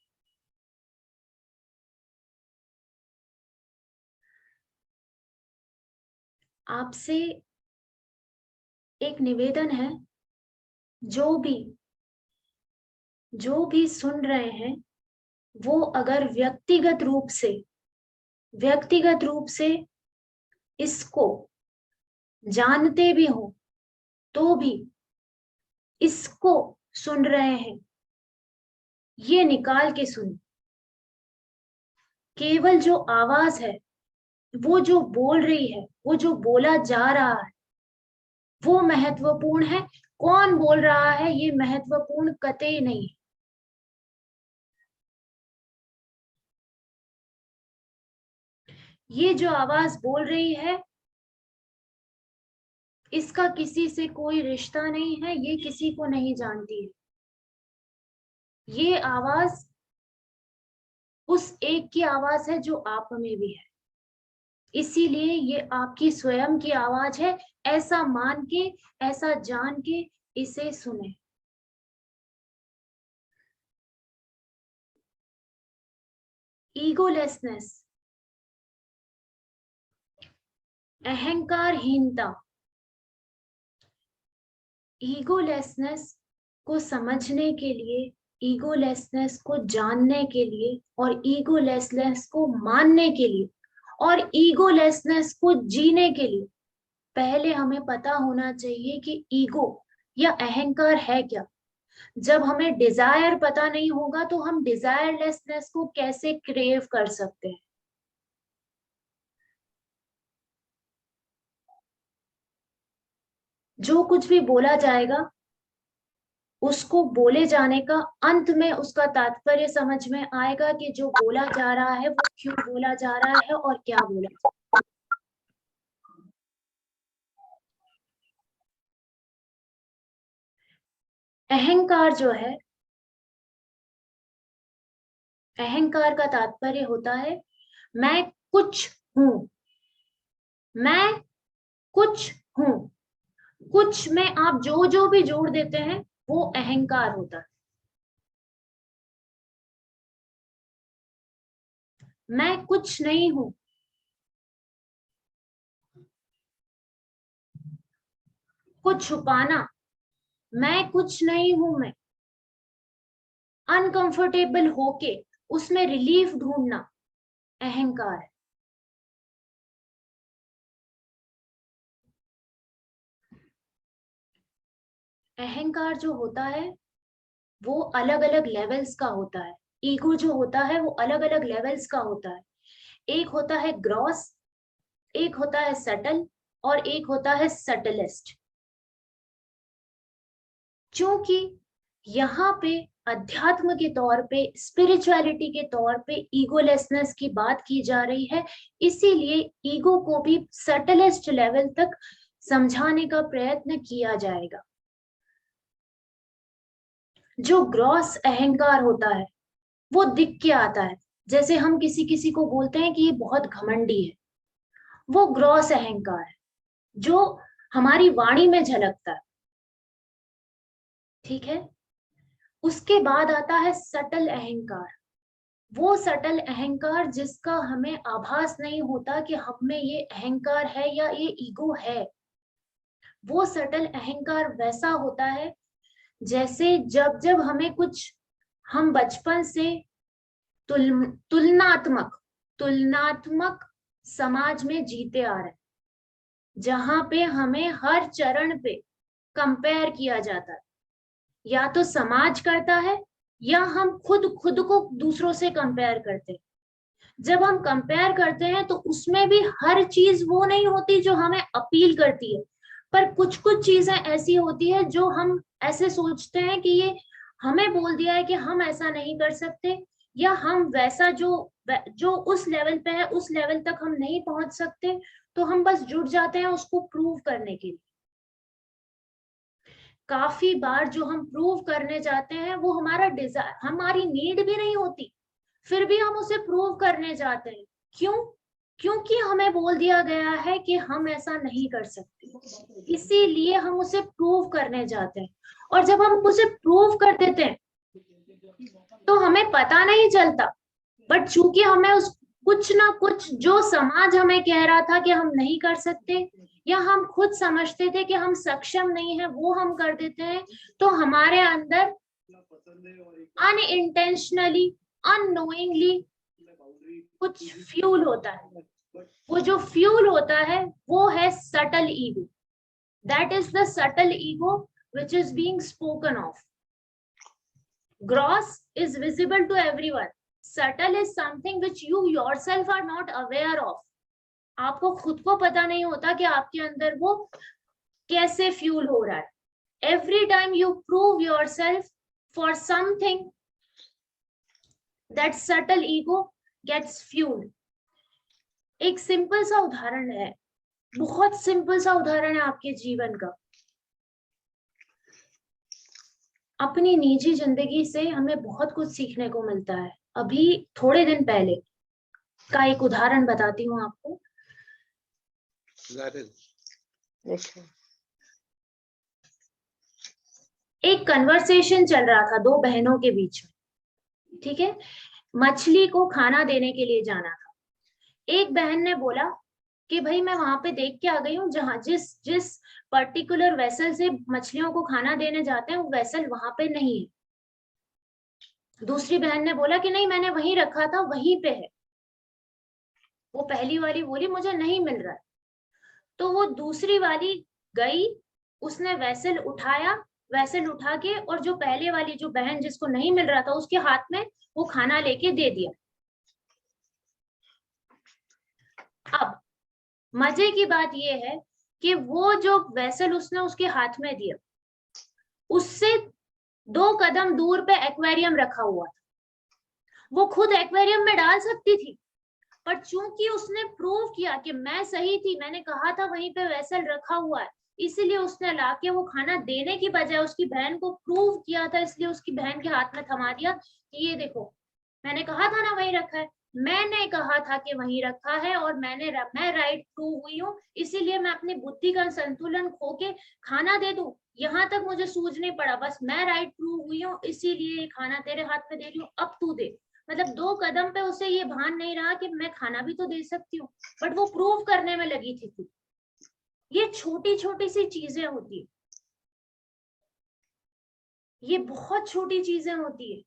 Speaker 3: आपसे एक निवेदन है, जो भी सुन रहे हैं वो अगर व्यक्तिगत रूप से इसको जानते भी हो तो भी इसको सुन रहे हैं, ये निकाल के सुन। केवल जो आवाज है, वो जो बोल रही है, वो जो बोला जा रहा है वो महत्वपूर्ण है। कौन बोल रहा है ये महत्वपूर्ण कतई नहीं है। ये जो आवाज बोल रही है इसका किसी से कोई रिश्ता नहीं है, ये किसी को नहीं जानती है। ये आवाज उस एक की आवाज है जो आप में भी है, इसीलिए ये आपकी स्वयं की आवाज है। ऐसा मान के, ऐसा जान के इसे सुने। ईगोलेसनेस, अहंकारहीनता, ईगोलेसनेस को समझने के लिए, ईगोलेसनेस को जानने के लिए और ईगोलेसनेस को मानने के लिए और ईगोलेसनेस को जीने के लिए पहले हमें पता होना चाहिए कि ईगो या अहंकार है क्या। जब हमें डिजायर पता नहीं होगा तो हम डिजायरलेसनेस को कैसे क्रेव कर सकते हैं। जो कुछ भी बोला जाएगा उसको बोले जाने का अंत में उसका तात्पर्य समझ में आएगा कि जो बोला जा रहा है वो क्यों बोला जा रहा है और क्या बोला जा रहा है। अहंकार जो है, अहंकार का तात्पर्य होता है मैं कुछ हूं, मैं कुछ हूं। कुछ में आप जो भी जोड़ देते हैं वो अहंकार होता है। मैं कुछ नहीं हूं, को छुपाना, मैं कुछ नहीं हूं मैं, अनकंफर्टेबल होके उसमें रिलीफ ढूंढना अहंकार है। अहंकार जो होता है वो अलग अलग लेवल्स का होता है। ईगो जो होता है वो अलग अलग लेवल्स का होता है। एक होता है ग्रॉस, एक होता है सटल, और एक होता है सटलेस्ट। क्योंकि यहाँ पे अध्यात्म के तौर पे, स्पिरिचुअलिटी के तौर पे ईगोलेसनेस की बात की जा रही है, इसीलिए ईगो को भी सटलेस्ट लेवल तक समझाने का प्रयत्न किया जाएगा। जो ग्रॉस अहंकार होता है वो दिख के आता है। जैसे हम किसी किसी को बोलते हैं कि ये बहुत घमंडी है, वो ग्रॉस अहंकार है जो हमारी वाणी में झलकता है। ठीक है, उसके बाद आता है सटल अहंकार। वो सटल अहंकार जिसका हमें आभास नहीं होता कि हम में ये अहंकार है या ये ईगो है। वो सटल अहंकार वैसा होता है जैसे जब जब हमें कुछ, हम बचपन से तुलनात्मक समाज में जीते आ रहे हैं, जहां पे हमें हर चरण पे कंपेयर किया जाता है। या तो समाज करता है या हम खुद को दूसरों से कंपेयर करते हैं। जब हम कंपेयर करते हैं तो उसमें भी हर चीज वो नहीं होती जो हमें अपील करती है, पर कुछ कुछ चीजें ऐसी होती है जो हम ऐसे सोचते हैं कि ये हमें बोल दिया है कि हम ऐसा नहीं कर सकते, या हम वैसा जो उस लेवल पे है उस लेवल तक हम नहीं पहुंच सकते, तो हम बस जुड़ जाते हैं उसको प्रूव करने के लिए। काफी बार जो हम प्रूव करने जाते हैं वो हमारा डिजायर, हमारी नीड भी नहीं होती, फिर भी हम उसे प्रूव करने जाते हैं। क्यों? क्योंकि हमें बोल दिया गया है कि हम ऐसा नहीं कर सकते, इसीलिए हम उसे प्रूव करने जाते हैं। और जब हम उसे प्रूव कर देते हैं तो हमें पता नहीं चलता, बट चूंकि हमें उस कुछ ना कुछ जो समाज हमें कह रहा था कि हम नहीं कर सकते, या हम खुद समझते थे कि हम सक्षम नहीं है, वो हम कर देते हैं, तो हमारे अंदर अनइंटेंशनली, अननोइंगली कुछ फ्यूल होता है। वो जो फ्यूल होता है वो है subtle ego. That is the subtle ego which is being spoken of. Gross is visible to everyone. Subtle is something which you yourself are not aware of. आपको खुद को पता नहीं होता कि आपके अंदर वो कैसे फ्यूल हो रहा है। Every time you prove yourself for something, that subtle ego gets fueled. एक सिंपल सा उदाहरण है, बहुत सिंपल सा उदाहरण है आपके जीवन का। अपनी निजी जिंदगी से हमें बहुत कुछ सीखने को मिलता है। अभी थोड़े दिन पहले का एक उदाहरण बताती हूँ आपको। एक कन्वर्सेशन चल रहा था दो बहनों के बीच में, ठीक है। मछली को खाना देने के लिए जाना था। एक बहन ने बोला कि भाई मैं वहां पे देख के आ गई हूँ, जहां जिस पर्टिकुलर वेसल से मछलियों को खाना देने जाते हैं वो वेसल वहां पे नहीं है। दूसरी बहन ने बोला कि नहीं मैंने वहीं रखा था, वहीं पे है। वो पहली वाली बोली मुझे नहीं मिल रहा है। तो वो दूसरी वाली गई, उसने वेसल उठाया, वेसल उठा के और जो पहले वाली जो बहन जिसको नहीं मिल रहा था उसके हाथ में वो खाना लेके दे दिया। अब मजे की बात यह है कि वो जो वेसल उसने उसके हाथ में दिया, उससे 2 कदम दूर पे एक्वेरियम रखा हुआ था। वो खुद एक्वेरियम में डाल सकती थी, पर चूंकि उसने प्रूव किया कि मैं सही थी, मैंने कहा था वहीं पे वेसल रखा हुआ है, इसीलिए उसने लाके वो खाना देने की बजाय उसकी बहन को प्रूव किया था, इसलिए उसकी बहन के हाथ में थमा दिया कि ये देखो मैंने कहा था ना वहीं रखा है, मैंने कहा था कि वहीं रखा है और मैं राइट प्रूव हुई हूँ, इसीलिए मैं अपनी बुद्धि का संतुलन खो के खाना दे दूं, यहाँ तक मुझे सूझ नहीं पड़ा, बस मैं राइट प्रूव हुई हूँ इसीलिए खाना तेरे हाथ में दे रही हूँ, अब तू दे। मतलब 2 कदम पे उसे ये भान नहीं रहा कि मैं खाना भी तो दे सकती हूँ, बट वो प्रूव करने में लगी थी खुद। ये छोटी छोटी सी चीजें होती है, ये बहुत छोटी चीजें होती है।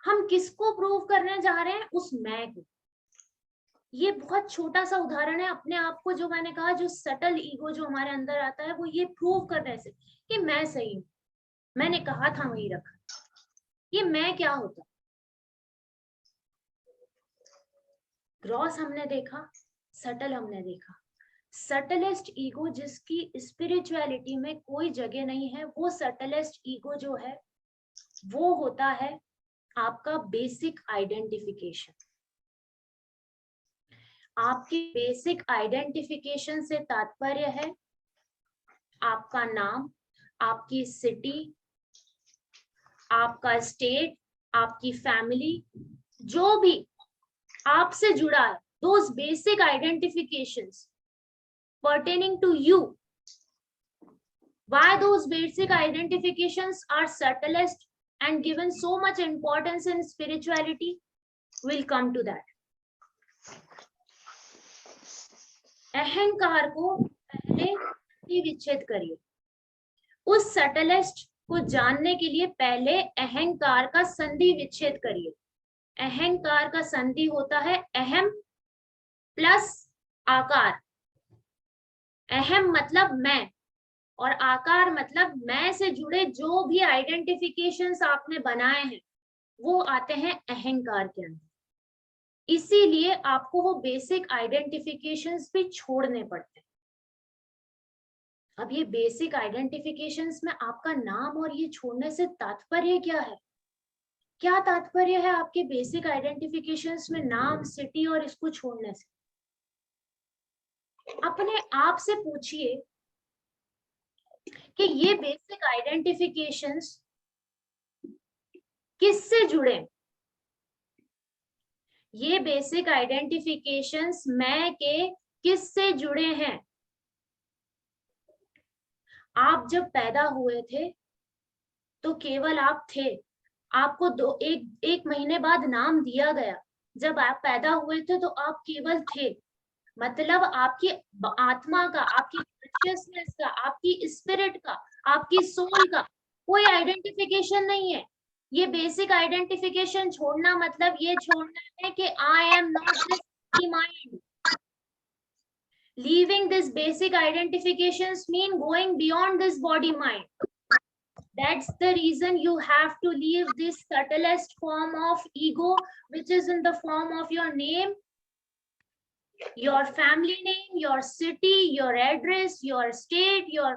Speaker 3: हम किसको प्रूव करने जा रहे हैं? उस मैं को। ये बहुत छोटा सा उदाहरण है अपने आप को, जो मैंने कहा, जो सटल ईगो जो हमारे अंदर आता है, वो ये प्रूव करने से कि मैं सही हूं, मैंने कहा था वही रखा। ये मैं क्या होता? ग्रॉस हमने देखा, सटल हमने देखा। सटलेस्ट ईगो जिसकी स्पिरिचुअलिटी में कोई जगह नहीं है, वो सटलेस्ट ईगो जो है वो होता है आपका बेसिक आइडेंटिफिकेशन। आपकी बेसिक आइडेंटिफिकेशन से तात्पर्य है आपका नाम, आपकी सिटी, आपका स्टेट, आपकी फैमिली, जो भी आपसे जुड़ा है, those basic identifications pertaining to you. Why those basic identifications are subtlest and given so much importance in spirituality? We'll come to that. अहंकार को पहले विच्छेद करिए। उस सटलेस्ट को जानने के लिए पहले अहंकार का संधि विच्छेद करिए। अहंकार का संधि होता है अहम प्लस आकार। अहम मतलब मैं, और आकार मतलब मैं से जुड़े जो भी आइडेंटिफिकेशंस आपने बनाए हैं वो आते हैं अहंकार के अंदर। इसीलिए आपको वो बेसिक आइडेंटिफिकेशंस भी छोड़ने पड़ते हैं। अब ये बेसिक आइडेंटिफिकेशंस में आपका नाम और ये छोड़ने से तात्पर्य क्या है? क्या तात्पर्य है आपके बेसिक आइडेंटिफिकेशंस में नाम, सिटी और इसको छोड़ने से? अपने आप से पूछिए कि ये बेसिक आइडेंटिफिकेशंस किससे जुड़े? ये बेसिक आइडेंटिफिकेशंस मैं के किससे जुड़े हैं? आप जब पैदा हुए थे तो केवल आप थे। आपको एक महीने बाद नाम दिया गया। जब आप पैदा हुए थे तो आप केवल थे। मतलब आपकी आत्मा का, आपकी कॉन्शियसनेस का, आपकी स्पिरिट का, आपकी सोल का कोई आइडेंटिफिकेशन नहीं है। ये बेसिक आइडेंटिफिकेशन छोड़ना मतलब ये छोड़ना है कि I am not this mind. Leaving this basic identifications mean going beyond this body mind. That's the reason you have to leave this subtlest form of ego, which is in the form of your name, your family name, your city, your address, your state, your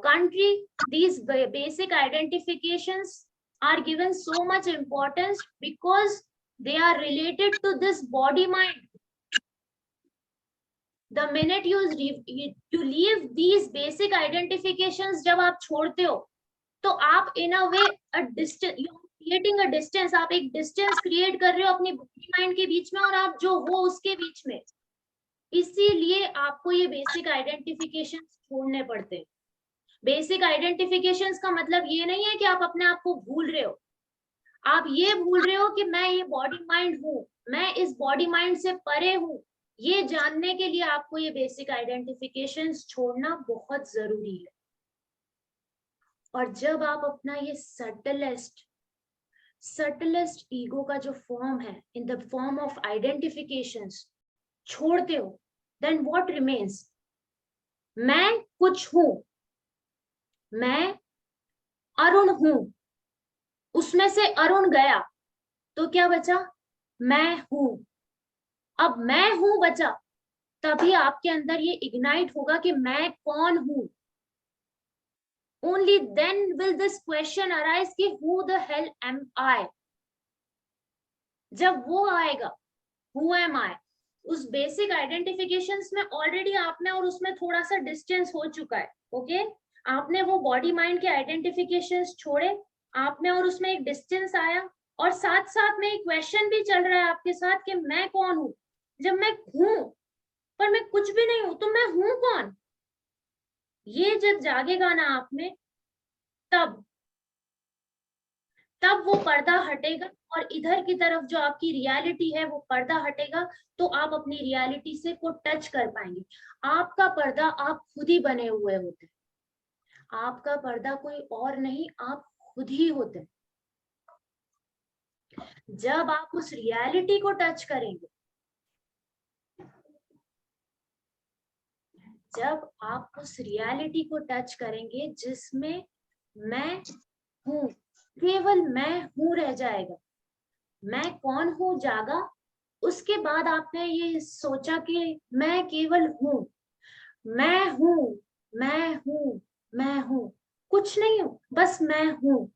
Speaker 3: country. These basic identifications are given so much importance because they are related to this body mind. The minute you leave these basic identifications, जब आप छोड़ते हो तो आप in a way a distance, you are creating a distance. आप एक distance create कर रहे हो अपनी body mind के बीच में और आप जो हो उसके बीच में। इसीलिए आपको ये basic identifications छोड़ने पड़ते हैं। Basic identifications का मतलब ये नहीं है कि आप अपने आप को भूल रहे हो। आप ये भूल रहे हो कि मैं ये body mind हूँ, मैं इस body mind से परे हूँ। ये जानने के लिए आपको ये बेसिक आइडेंटिफिकेशंस छोड़ना बहुत जरूरी है। और जब आप अपना ये सटलेस्ट ईगो का जो फॉर्म है in the form of identifications छोड़ते हो, देन व्हाट रिमेन्स? मैं कुछ हूं, मैं अरुण हूं, उसमें से अरुण गया तो क्या बचा? मैं हूं। अब मैं हूं बचा, तभी आपके अंदर ये इग्नाइट होगा कि मैं कौन हूं। Only then will this question arise कि who the hell am I? जब वो आएगा who am I, उस बेसिक आइडेंटिफिकेशंस में ऑलरेडी आपने और उसमें थोड़ा सा डिस्टेंस हो चुका है। ओके, आपने वो बॉडी माइंड के आइडेंटिफिकेशंस छोड़े, आपने और उसमें एक डिस्टेंस आया, और साथ साथ में एक क्वेश्चन भी चल रहा है आपके साथ कि मैं कौन हूं। जब मैं हूं पर मैं कुछ भी नहीं हूं तो मैं हूं कौन? ये जब जागेगा ना आप में, तब वो पर्दा हटेगा और इधर की तरफ जो आपकी रियलिटी है वो पर्दा हटेगा, तो आप अपनी रियलिटी से को टच कर पाएंगे। आपका पर्दा आप खुद ही बने हुए होते हैं, आपका पर्दा कोई और नहीं, आप खुद ही होते हैं। जब आप उस रियलिटी को टच करेंगे, जब आप उस रियलिटी को टच करेंगे जिसमें मैं हूं, केवल मैं हूं रह जाएगा, मैं कौन हूं जागा। उसके बाद आपने ये सोचा कि मैं केवल हूं, मैं हूं, मैं हूं, मैं हूं, कुछ नहीं हूं, बस मैं हूं।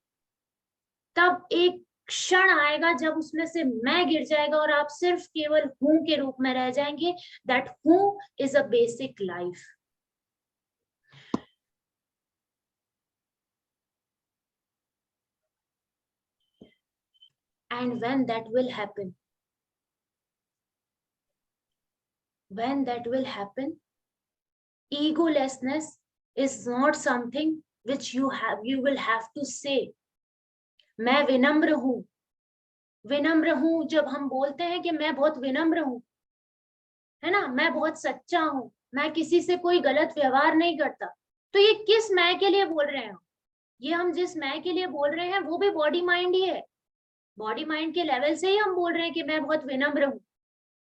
Speaker 3: तब एक क्षण आएगा जब उसमें से मैं गिर जाएगा और आप सिर्फ केवल हूं के रूप में रह जाएंगे। दैट हूं is a basic life. And when that will happen, egolessness is not something which you will have to say. मैं विनम्र हूं, विनम्र हूं जब हम बोलते हैं कि मैं बहुत विनम्र हूं, है ना, मैं बहुत सच्चा हूं, मैं किसी से कोई गलत व्यवहार नहीं करता, तो ये किस मैं के लिए बोल रहे हैं? ये हम जिस मैं के लिए बोल रहे हैं वो भी बॉडी माइंड ही है। बॉडी माइंड के लेवल से ही हम बोल रहे हैं कि मैं बहुत विनम्र हूं,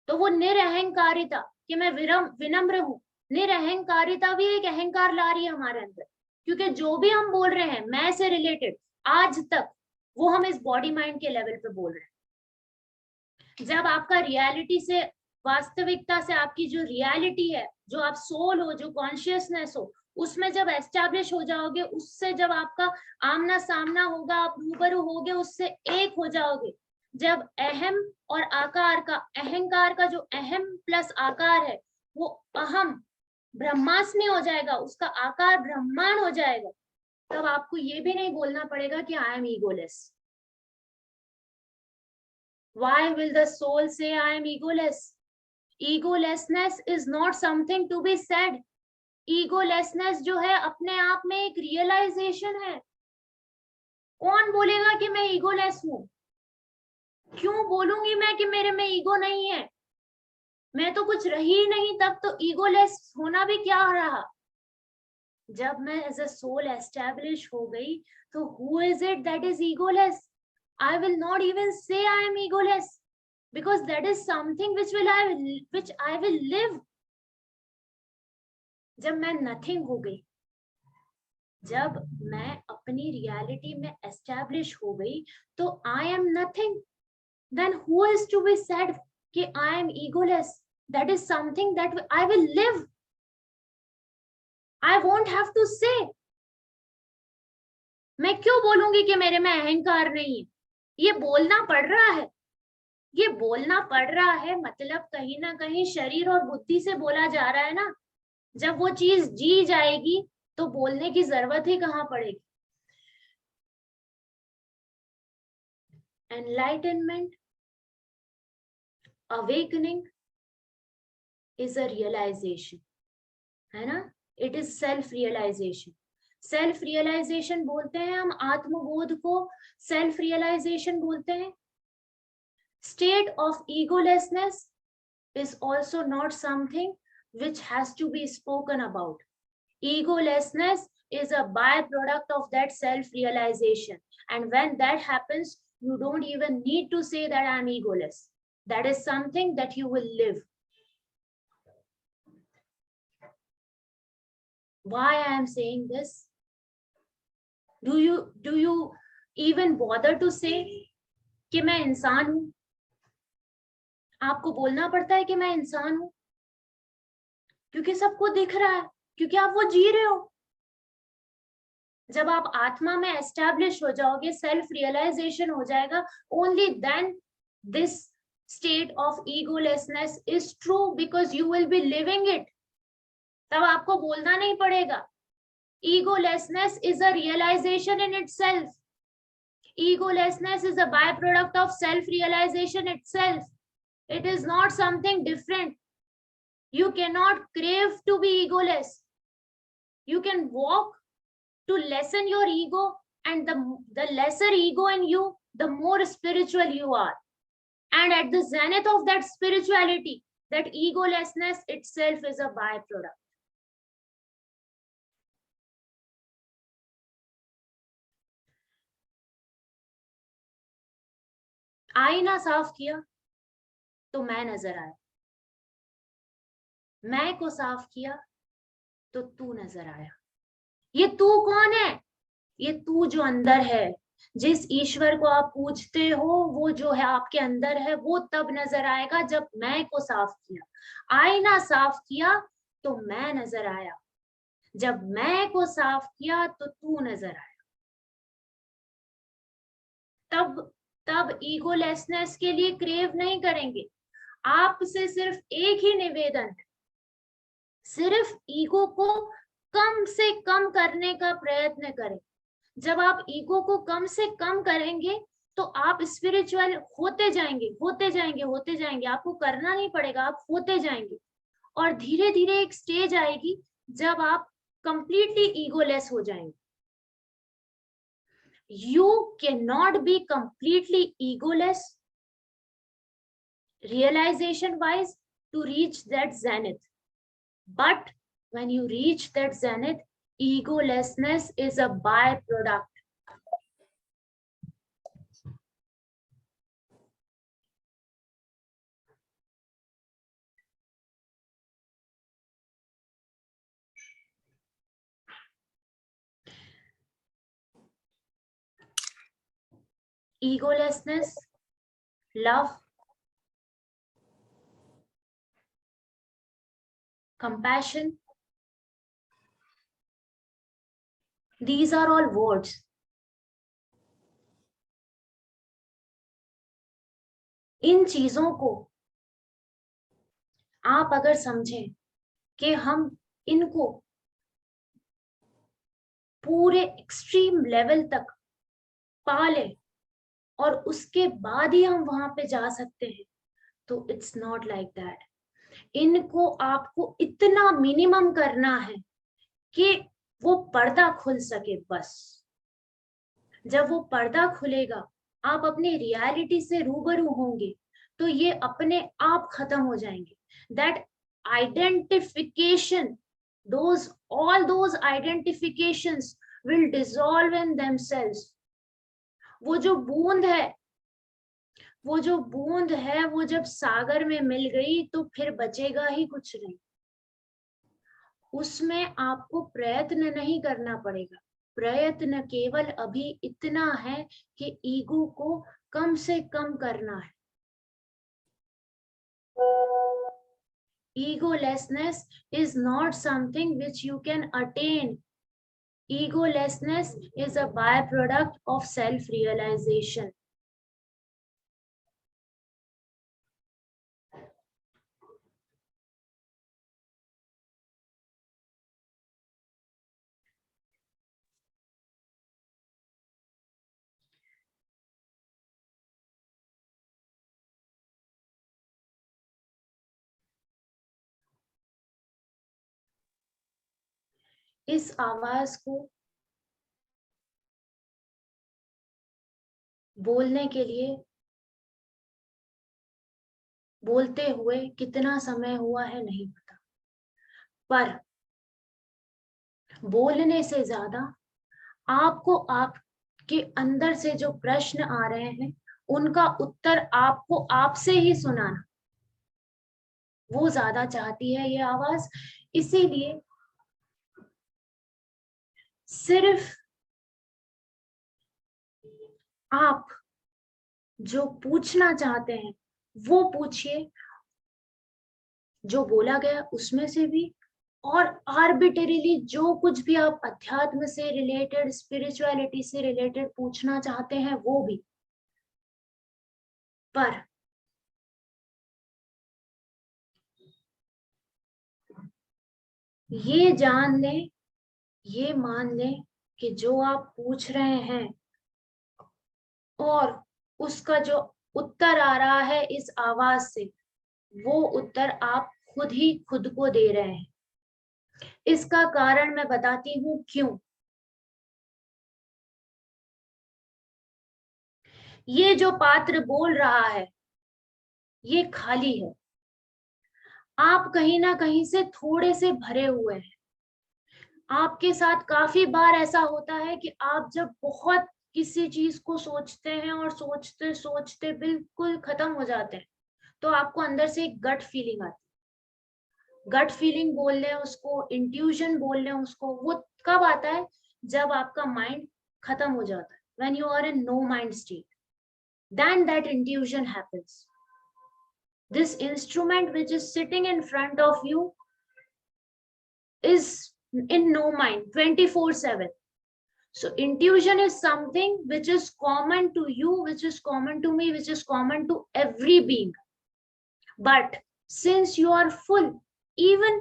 Speaker 3: तो वो निरअहंकारिता कि मैं विनम्र हूं, निरअहंकारिता भी एक अहंकार ला रही है हमारे अंदर, क्योंकि जो भी हम बोल रहे हैं मैं से रिलेटेड आज तक, वो हम इस बॉडी माइंड के लेवल पे बोल रहे हैं। जब आपका रियलिटी से, वास्तविकता से आपकी जो रियलिटी है, जो आप सोल हो, जो कॉन्शियसनेस हो, उसमें जब एस्टैब्लिश हो जाओगे, उससे जब आपका आमना सामना होगा, आप रूबरू होगे, उससे एक हो जाओगे, जब अहम और आकार का, अहंकार का जो अहम प्लस आकार है वो अहम ब्रह्मास्मि हो जाएगा, उसका आकार ब्रह्मांड हो जाएगा, तब आपको ये भी नहीं बोलना पड़ेगा कि I am egoless. Why will the soul say I am egoless? Egolessness is not something to be said. Egolessness जो है अपने आप में एक रियलाइजेशन है। कौन बोलेगा कि मैं ईगोलेस हूं? क्यों बोलूंगी मैं कि मेरे में ईगो नहीं है? मैं तो कुछ रही नहीं, तब तो ईगोलेस होना भी क्या रहा? जब मैं एज अ सोल एस्टैब्लिश हो गई, तो who is it that is egoless? I will not even say I am egoless, because that is something which I will live. जब मैं नथिंग हो गई, जब मैं अपनी रियलिटी में एस्टैब्लिश हो गई, तो I am nothing. Then who is to be said कि I am egoless? That is something that I will live. I won't have to say. मैं क्यों बोलूंगी कि मेरे में अहंकार नहीं है? ये बोलना पड़ रहा है, ये बोलना पड़ रहा है, मतलब कहीं ना कहीं शरीर और बुद्धि से बोला जा रहा है ना। जब वो चीज जी जाएगी तो बोलने की जरूरत ही कहाँ पड़ेगी। Enlightenment, awakening is a realization, है ना? It is self realization. Self realization बोलते हैं हम, आत्मबोध को सेल्फ रियलाइजेशन बोलते हैं। State of egolessness is also not something which has to be spoken about. Egolessness is a byproduct of that self-realization. And when that happens, you don't even need to say that I'm egoless. That is something that you will live. Why I am saying this? Do you even bother to say कि मैं इंसान हूं? आपको बोलना पड़ता है कि मैं इंसान हूं, क्योंकि सबको दिख रहा है, क्योंकि आप वो जी रहे हो। जब आप आत्मा में एस्टैब्लिश हो जाओगे, सेल्फ रियलाइजेशन हो जाएगा, only then this state of egolessness is true, because you will be living it. तब आपको बोलना नहीं पड़ेगा। Egolessness is a realization in itself. Egolessness is a byproduct of self-realization itself. It is not something different. You cannot crave to be egoless. You can walk to lessen your ego, and the lesser ego in you, the more spiritual you are. And at the zenith of that spirituality, that egolessness itself is a byproduct. आईना साफ किया तो मैं नजर आया, मैं को साफ किया तो तू नजर आया। ये तू कौन है? ये तू जो अंदर है, जिस ईश्वर को आप पूजते हो, वो जो है आपके अंदर है, वो तब नजर आएगा जब मैं को साफ किया। आईना साफ किया तो मैं नजर आया, जब मैं को साफ किया तो तू नजर आया। तब ईगोलेसनेस के लिए क्रेव नहीं करेंगे। आपसे सिर्फ एक ही निवेदन है, सिर्फ ईगो को कम से कम करने का प्रयत्न करें। जब आप ईगो को कम से कम करेंगे तो आप स्पिरिचुअल होते जाएंगे, होते जाएंगे, होते जाएंगे। आपको करना नहीं पड़ेगा, आप होते जाएंगे। और धीरे धीरे एक स्टेज आएगी जब आप कंप्लीटली ईगोलेस हो जाएंगे। You cannot be completely egoless realization wise to reach that zenith. But when you reach that zenith, egolessness is a byproduct. Egolessness, love, compassion, these are all words. इन चीजों को आप अगर समझें कि हम इनको पूरे एक्सट्रीम लेवल तक पा लें और उसके बाद ही हम वहां पे जा सकते हैं, तो इट्स नॉट लाइक दैट। इनको आपको इतना मिनिमम करना है कि वो पर्दा खुल सके बस। जब वो पर्दा खुलेगा, आप अपनी रियलिटी से रूबरू होंगे, तो ये अपने आप खत्म हो जाएंगे। That identification, all those identifications will dissolve in themselves. वो जो बूंद है वो जब सागर में मिल गई तो फिर बचेगा ही कुछ नहीं। उसमें आपको प्रयत्न नहीं करना पड़ेगा। प्रयत्न केवल अभी इतना है कि ईगो को कम से कम करना है। Egolessness is not something which you can attain. Egolessness is a byproduct of self-realization. इस आवाज को बोलने के लिए बोलते हुए कितना समय हुआ है नहीं पता, पर बोलने से ज्यादा आपको आपके अंदर से जो प्रश्न आ रहे हैं उनका उत्तर आपको आपसे ही सुनाना, वो ज्यादा चाहती है ये आवाज। इसीलिए सिर्फ आप जो पूछना चाहते हैं वो पूछिए, जो बोला गया उसमें से भी, और आर्बिटरीली जो कुछ भी आप अध्यात्म से रिलेटेड, स्पिरिचुअलिटी से रिलेटेड पूछना चाहते हैं वो भी। पर ये जान लें, ये मान लें कि जो आप पूछ रहे हैं और उसका जो उत्तर आ रहा है इस आवाज से, वो उत्तर आप खुद ही खुद को दे रहे हैं। इसका कारण मैं बताती हूँ क्यों। ये जो पात्र बोल रहा है ये खाली है, आप कहीं ना कहीं से थोड़े से भरे हुए हैं। आपके साथ काफी बार ऐसा होता है कि आप जब बहुत किसी चीज को सोचते हैं और सोचते सोचते बिल्कुल खत्म हो जाते हैं, तो आपको अंदर से एक गट फीलिंग आती है। गट फीलिंग बोल लें उसको, इंट्यूशन बोल लें उसको। वो कब आता है? जब आपका माइंड खत्म हो जाता है, when you are in no mind state, then that intuition happens. This instrument which is sitting in front of you is in no mind 24/7. So intuition is something which is common to you, which is common to me, which is common to every being. But since you are full, even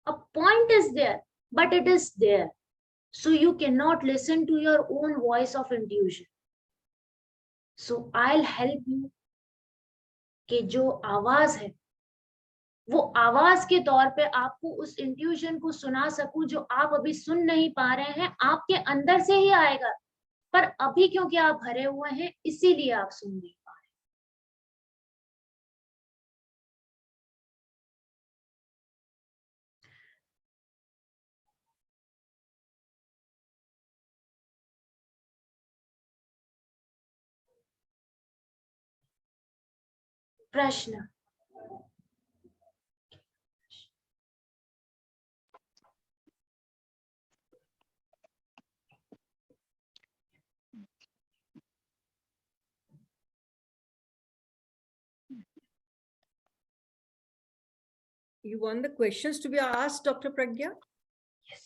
Speaker 3: a point is there, but it is there. So you cannot listen to your own voice of intuition. So I'll help you कि जो आवाज है वो आवाज के तौर पे आपको उस इंट्यूशन को सुना सकूं जो आप अभी सुन नहीं पा रहे हैं। आपके अंदर से ही आएगा, पर अभी क्योंकि आप भरे हुए हैं इसीलिए आप सुन नहीं पा रहे। प्रश्न?
Speaker 1: You want the questions to be asked, Dr. Pragya?
Speaker 3: Yes.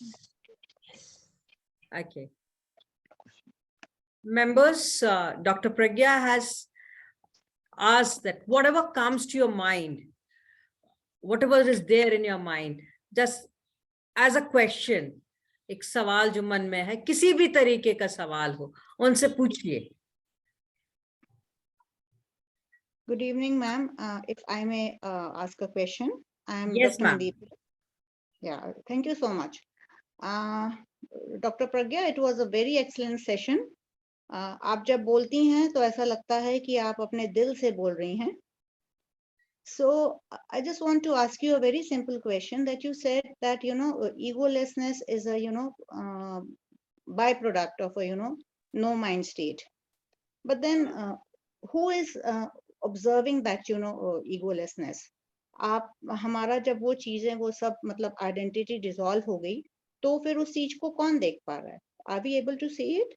Speaker 1: Okay. Members, Dr. Pragya has asked that whatever comes to your mind, whatever is there in your mind, just as a question, एक सवाल जो मन में है, किसी भी तरीके का सवाल हो, उनसे पूछिए।
Speaker 12: Good evening, ma'am. If I may ask a question, I am
Speaker 1: Yes,
Speaker 12: Dr.
Speaker 1: ma'am.
Speaker 12: Mandeep. Yeah, thank you so much. Dr. Pragya, it was a very excellent session. आप जब बोलती हैं तो ऐसा लगता है कि आप अपने दिल से बोल रही हैं. So I just want to ask you a very simple question that you said that, egolessness is a, byproduct of a, no mind state. But then who is observing that, egolessness? आप हमारा जब वो चीजें वो सब मतलब identity dissolve हो गई तो फिर उस चीज को कौन देख पा रहा है? Are we able to see it?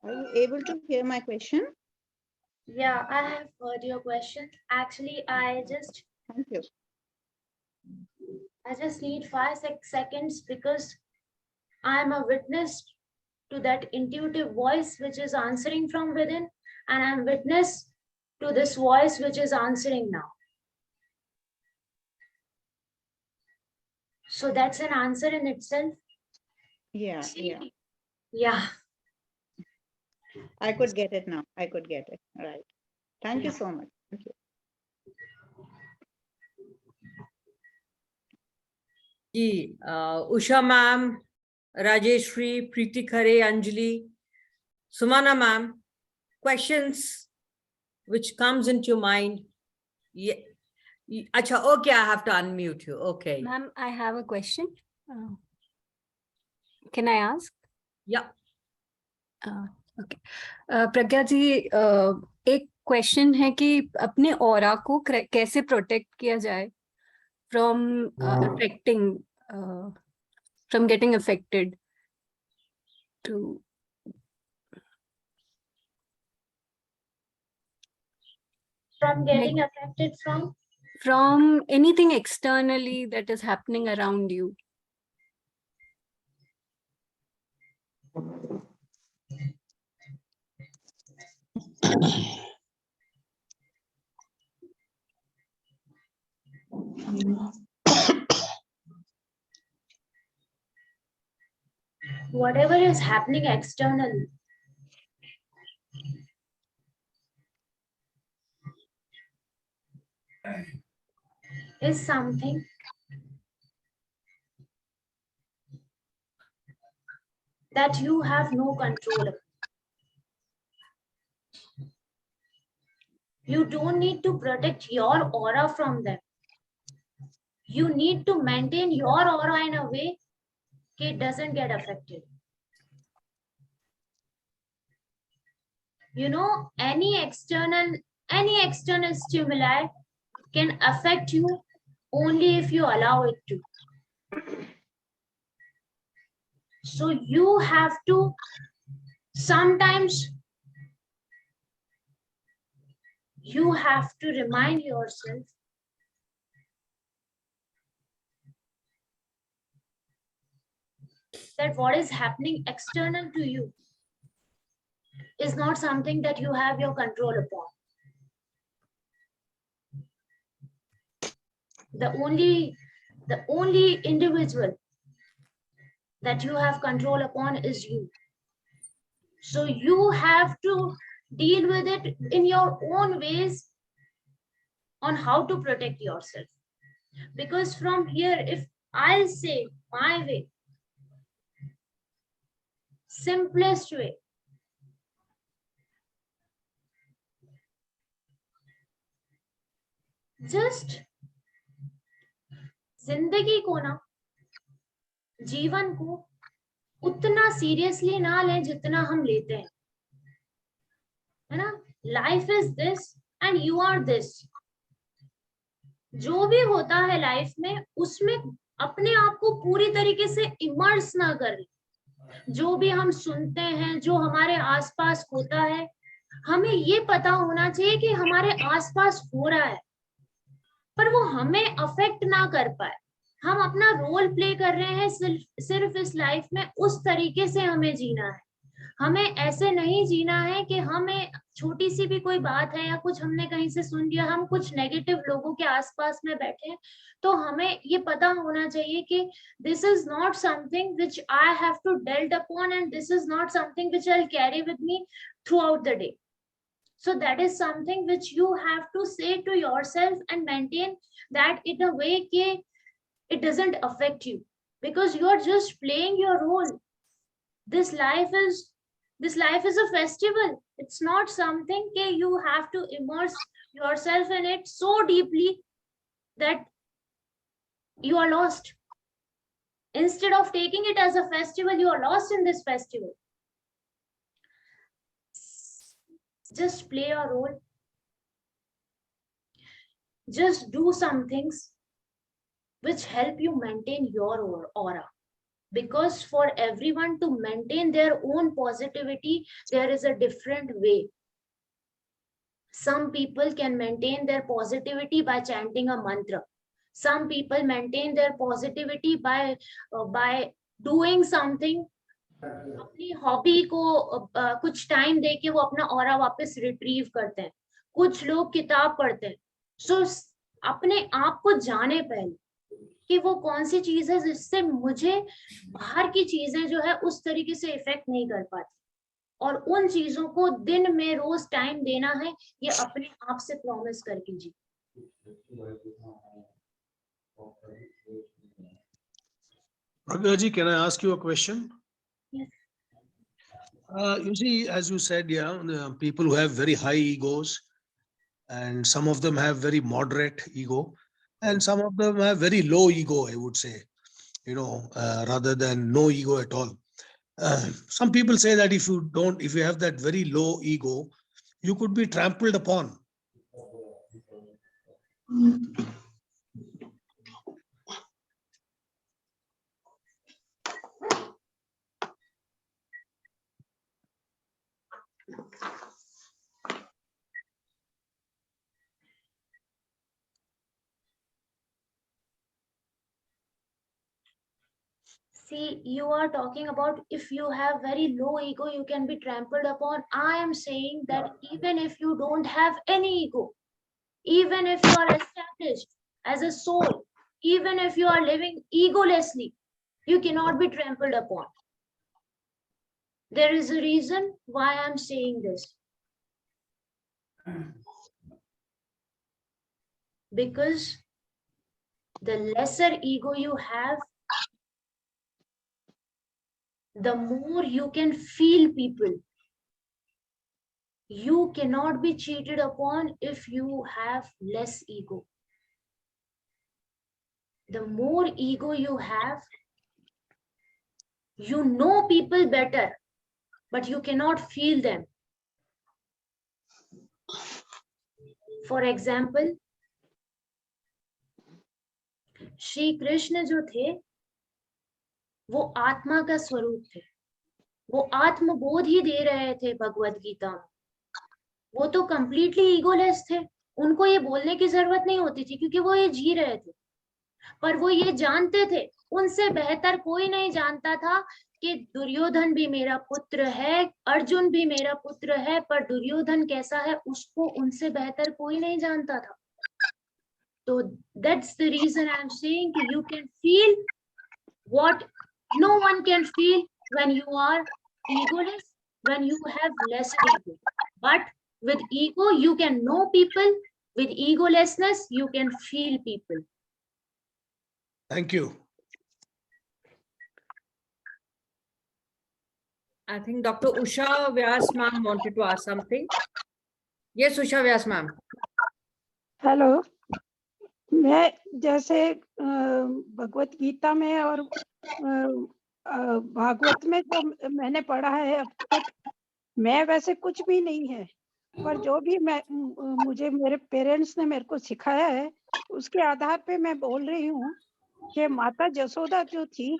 Speaker 12: Are you able to hear my question?
Speaker 3: Yeah, I have heard your question. Actually,
Speaker 12: Thank you.
Speaker 3: I just need 5 seconds because I am a witness to that intuitive voice which is answering from within, and I'm witness to this voice which is answering now. So that's an answer in itself.
Speaker 12: Yeah.
Speaker 3: Yeah.
Speaker 12: I could get it now. I could get it. Right. Thank you so much. Thank you.
Speaker 1: जी, Usha ma'am, Rajeshwari, Preeti Khare, Anjali, Sumana ma'am, questions which comes into your mind. Yeah. Acha, okay, I have to unmute you. Okay.
Speaker 13: Ma'am, I have a question. Can I ask?
Speaker 1: Yeah.
Speaker 13: Okay. प्रज्ञा जी, एक question है कि अपने aura को कैसे protect किया जाए from affecting, from getting affected to
Speaker 3: From getting affected
Speaker 13: from anything externally that is happening around you.
Speaker 3: whatever is happening externally, is something that you have no control over. You don't need to protect your aura from them. You need to maintain your aura in a way that it doesn't get affected. You know, any external stimuli can affect you only if you allow it to. So you have to sometimes remind yourself that what is happening external to you is not something that you have your control upon. The only individual that you have control upon is you. So you have to deal with it in your own ways on how to protect yourself. Because from here, if I'll say my way, simplest way, just जिंदगी को ना, जीवन को उतना seriously ना लें जितना हम लेते हैं, है ना? Life is this and you are this. जो भी होता है लाइफ में, उसमें अपने आप को पूरी तरीके से इमर्स ना करें. जो भी हम सुनते हैं, जो हमारे आसपास होता है, हमें ये पता होना चाहिए कि हमारे आसपास हो रहा है, पर वो हमें अफेक्ट ना कर पाए. हम अपना रोल प्ले कर रहे हैं सिर्फ इस लाइफ में. उस तरीके से हमें जीना है. हमें ऐसे नहीं जीना है कि हमें छोटी सी भी कोई बात है या कुछ हमने कहीं से सुन लिया, हम कुछ नेगेटिव लोगों के आसपास में बैठे हैं, तो हमें ये पता होना चाहिए कि this is not something which I have to dealt upon and this is not something which I will carry with me throughout the day. So that is something which you have to say to yourself and maintain that in a way that it doesn't affect you, because you are just playing your role. This life is a festival. It's not something that you have to immerse yourself in it so deeply that you are lost. Instead of taking it as a festival, you are lost in this festival. Just play your role. Just do some things which help you maintain your aura. Because for everyone to maintain their own positivity, there is a different way. Some people can maintain their positivity by chanting a mantra. Some people maintain their positivity by doing something. अपनी hobby को कुछ time देके वो अपना aura वापस retrieve करते हैं. कुछ लोग किताब पढ़ते हैं. सो अपने आप को जाने पहले कि वो कौन सी चीज है जिससे मुझे बाहर की चीजें जो है उस तरीके से इफेक्ट नहीं कर पाती, और उन चीजों को दिन में रोज टाइम देना है, ये अपने आप से प्रॉमिस करके जी.
Speaker 14: Pragya ji, can I ask you a question?
Speaker 3: Yes.
Speaker 14: You see, as you said, people who have very high egos, and some of them have very moderate ego, and some of them have very low ego, I would say, rather than no ego at all. Some people say that if you have that very low ego, you could be trampled upon.
Speaker 3: See, you are talking about if you have very low ego, you can be trampled upon. I am saying that even if you don't have any ego, even if you are established as a soul, even if you are living egolessly, you cannot be trampled upon. There is a reason why I'm saying this. because the lesser ego you have, the more you can feel people. You cannot be cheated upon if you have less ego. The more ego you have, you know people better, but you cannot feel them. For example, Shri Krishna जो थे वो आत्मा का स्वरूप थे, वो आत्मबोध ही दे रहे थे भगवत गीता में। वो तो कंप्लीटली ईगोलेस थे, उनको ये बोलने की जरूरत नहीं होती थी क्योंकि वो ये जी रहे थे। पर वो ये जानते थे, उनसे बेहतर कोई नहीं जानता था कि दुर्योधन भी मेरा पुत्र है, अर्जुन भी मेरा पुत्र है, पर दुर्योधन कैसा है उसको उनसे बेहतर कोई नहीं जानता था। So that's the reason I'm saying that you can feel what no one can feel when you are egoless, when you have less ego. But with ego, you can know people. With egolessness, you can feel people.
Speaker 14: Thank you.
Speaker 1: I think Dr. Usha Vyas ma'am wanted to ask something. Yes, Usha Vyas ma'am.
Speaker 10: Hello, मैं जैसे भगवत गीता में और भागवत में जो मैंने पढ़ा है अब तक, मैं वैसे कुछ भी नहीं है, पर जो भी मुझे मेरे पेरेंट्स ने मेरे को सिखाया है उसके आधार पे मैं बोल रही हूँ कि माता जसोदा जो थी,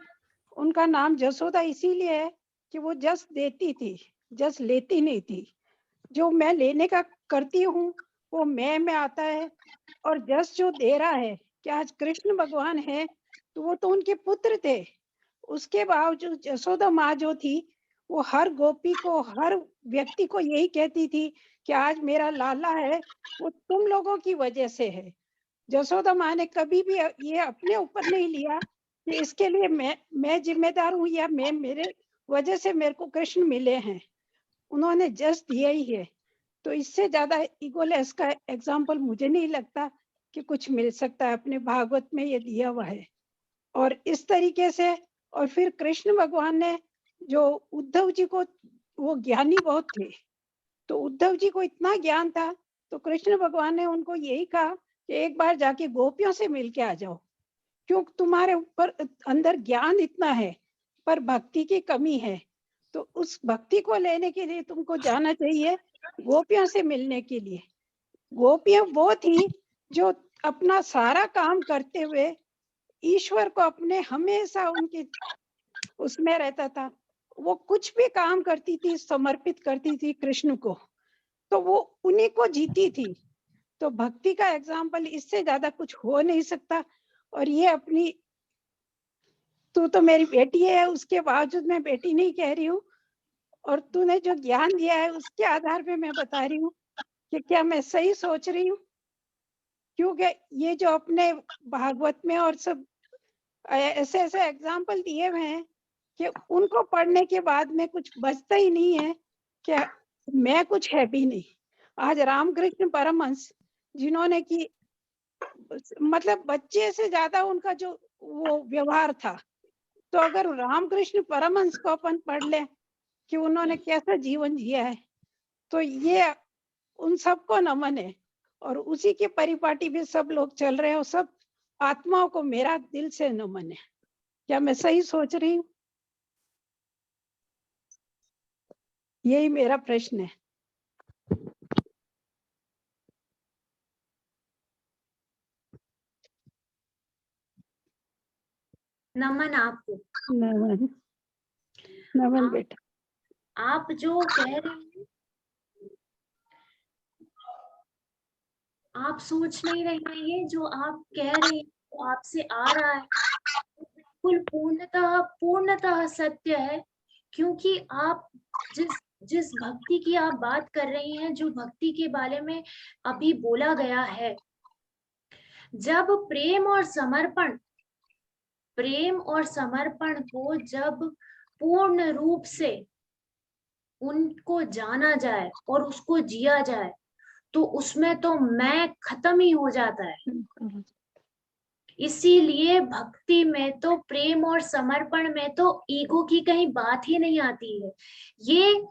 Speaker 10: उनका नाम जसोदा इसीलिए है कि वो जस देती थी, जस लेती नहीं थी। जो मैं लेने का करती हूँ वो मैं में आता है, और जस जो दे रहा है कि आज कृष्ण भगवान है तो वो तो उनके पुत्र थे। उसके बावजूद जसोदा माँ जो थी वो हर गोपी को, हर व्यक्ति को यही कहती थी कि आज मेरा लाला है वो तुम लोगों की वजह से है। जसोदा माँ ने कभी भी ये अपने ऊपर नहीं लिया कि इसके लिए मैं जिम्मेदार हूँ या मेरे वजह से मेरे को कृष्ण मिले हैं। उन्होंने जस्ट दिया ही है। तो इससे ज्यादा ईगोलेस का एग्जाम्पल मुझे नहीं लगता कि कुछ मिल सकता है। अपने भागवत में ये दिया हुआ है। और इस तरीके से, और फिर कृष्ण भगवान ने जो उद्धव जी को, वो ज्ञानी बहुत थे, तो उद्धव जी को इतना ज्ञान था तो कृष्ण भगवान ने उनको यही कहा कि एक बार जाके गोपियों से मिल के आ जाओ, क्यों तुम्हारे ऊपर अंदर ज्ञान इतना है पर भक्ति की कमी है, तो उस भक्ति को लेने के लिए तुमको जाना चाहिए गोपियों से मिलने के लिए। गोपियां वो थी जो अपना सारा काम करते हुए ईश्वर को अपने हमेशा उनके उसमें रहता था। वो कुछ भी काम करती थी, समर्पित करती थी कृष्ण को, तो वो उन्हीं को जीती थी। तो भक्ति का एग्जाम्पल इससे ज्यादा कुछ हो नहीं सकता। और ये अपनी, तू तो मेरी बेटी है, उसके बावजूद मैं बेटी नहीं कह रही हूँ, और तूने जो ज्ञान दिया है उसके आधार पे मैं बता रही हूँ कि क्या मैं सही सोच रही हूँ। क्योंकि ये जो अपने भागवत में और सब ऐसे ऐसे एग्जाम्पल दिए हुए हैं कि उनको पढ़ने के बाद में कुछ बचता ही नहीं है कि मैं कुछ है भी नहीं। आज रामकृष्ण परमहंस जिन्होंने की, मतलब बच्चे से ज्यादा उनका जो वो व्यवहार था, तो अगर रामकृष्ण परमहंस को अपन पढ़ ले कि उन्होंने कैसा जीवन जिया है, तो ये उन सबको नमन है। और उसी के परिपाटी भी सब लोग चल रहे हैं, और सब आत्माओं को मेरा दिल से नमन है। क्या मैं सही सोच रही हूँ? यही मेरा प्रश्न है।
Speaker 3: नमन आपको।
Speaker 10: नमन, नमन बेटा।
Speaker 3: आप जो कह रहे हैं, आप सोच नहीं रहे हैं, ये जो आप कह रहे हैं तो आपसे आ रहा है, बिल्कुल पूर्णतः सत्य है। क्योंकि आप जिस भक्ति की आप बात कर रही हैं, जो भक्ति के बारे में अभी बोला गया है, जब प्रेम और समर्पण को जब पूर्ण रूप से उनको जाना जाए और उसको जिया जाए, तो उसमें तो मैं खत्म ही हो जाता है। इसीलिए भक्ति में तो, प्रेम और समर्पण में तो ईगो की कहीं बात ही नहीं आती है। ये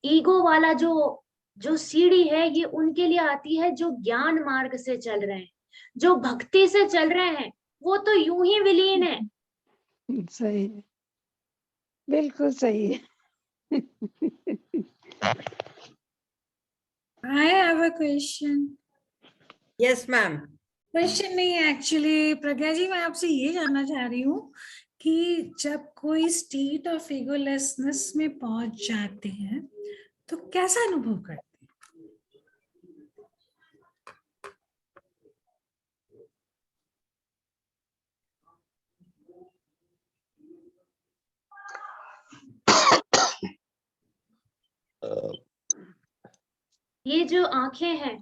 Speaker 3: ईगो वाला जो सीढ़ी है, ये उनके लिए आती है जो ज्ञान मार्ग से चल रहे हैं। जो भक्ति से चल रहे हैं वो तो यूं ही विलीन है।
Speaker 10: सही है, बिल्कुल सही है।
Speaker 5: I have a question.
Speaker 1: Yes, ma'am.
Speaker 5: Question नहीं है एक्चुअली। प्रज्ञा जी, मैं आपसे ये जानना चाह रही हूँ कि जब कोई स्टेट ऑफ ईगोलेसनेस में पहुंच जाते हैं तो कैसा अनुभव करते हैं?
Speaker 3: ये जो आंखें हैं,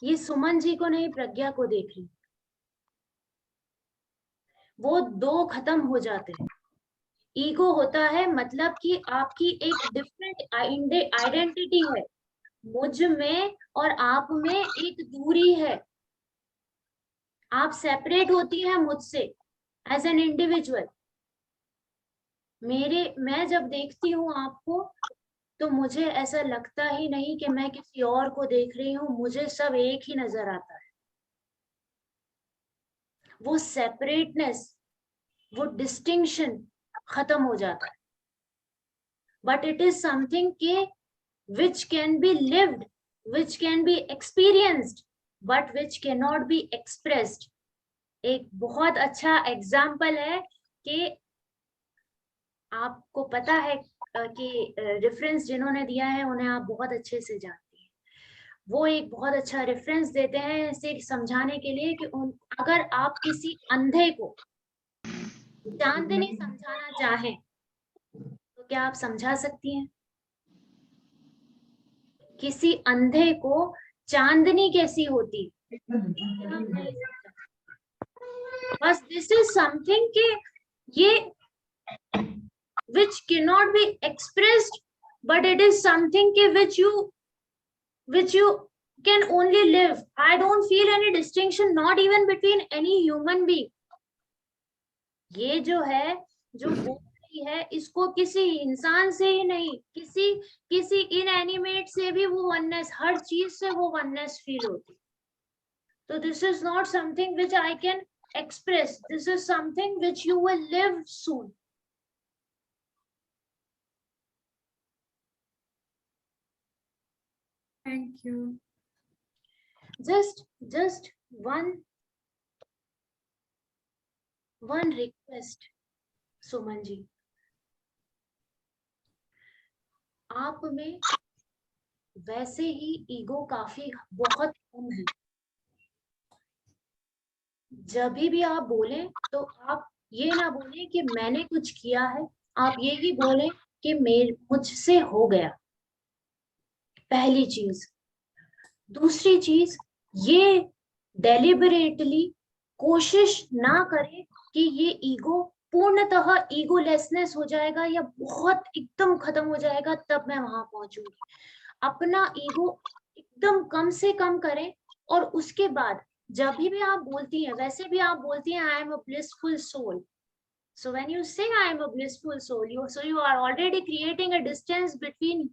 Speaker 3: ये सुमन जी को नहीं, प्रज्ञा को देख रही। वो दो खत्म हो जाते हैं। ईगो होता है मतलब कि आपकी एक डिफरेंट आइडेंटिटी है। मुझ में और आप में एक दूरी है। आप सेपरेट होती हैं मुझसे एज एन इंडिविजुअल। मैं जब देखती हूँ आपको तो मुझे ऐसा लगता ही नहीं कि मैं किसी और को देख रही हूँ। मुझे सब एक ही नजर आता है। वो सेपरेटनेस, वो डिस्टिंक्शन खत्म हो जाता है। बट इट इज समथिंग के which can be lived, which can be experienced, but which cannot be expressed. एक बहुत अच्छा एग्जाम्पल है कि आपको पता है कि रेफरेंस जिन्होंने दिया है उन्हें आप बहुत अच्छे से जानते हैं। वो एक बहुत अच्छा रेफरेंस देते हैं इसे समझाने के लिए कि अगर आप किसी अंधे को चांदनी समझाना चाहें तो क्या आप समझा सकती हैं? किसी अंधे को चांदनी कैसी होती? बस दिस इज समथिंग कि ये which cannot be expressed, but it is something कि which you can only live. I don't feel any distinction, not even between any human being. ये जो है, जो बोल रही है, इसको किसी इंसान से ही नहीं, किसी इनएनिमेट से भी वो वननेस, हर चीज से वो वननेस फील होती। तो this is not something which I can express. This is something which you will live soon.
Speaker 5: Thank you.
Speaker 3: Just one request, Suman ji. आप में वैसे ही ईगो काफी बहुत कम है। जब भी आप बोलें तो आप ये ना बोलें कि मैंने कुछ किया है, आप ये ही बोलें कि मुझसे हो गया। पहली चीज। दूसरी चीज, ये डेलिबरेटली कोशिश ना करें कि ये ईगो पूर्णतः ईगोलेसनेस हो जाएगा या बहुत एकदम खत्म हो जाएगा तब मैं वहां पहुंचूंगी। अपना ईगो एकदम कम से कम करें और उसके बाद जब भी आप बोलती हैं, वैसे भी आप बोलती हैं I am a blissful soul. So when you say I am a blissful soul, you are already creating a distance between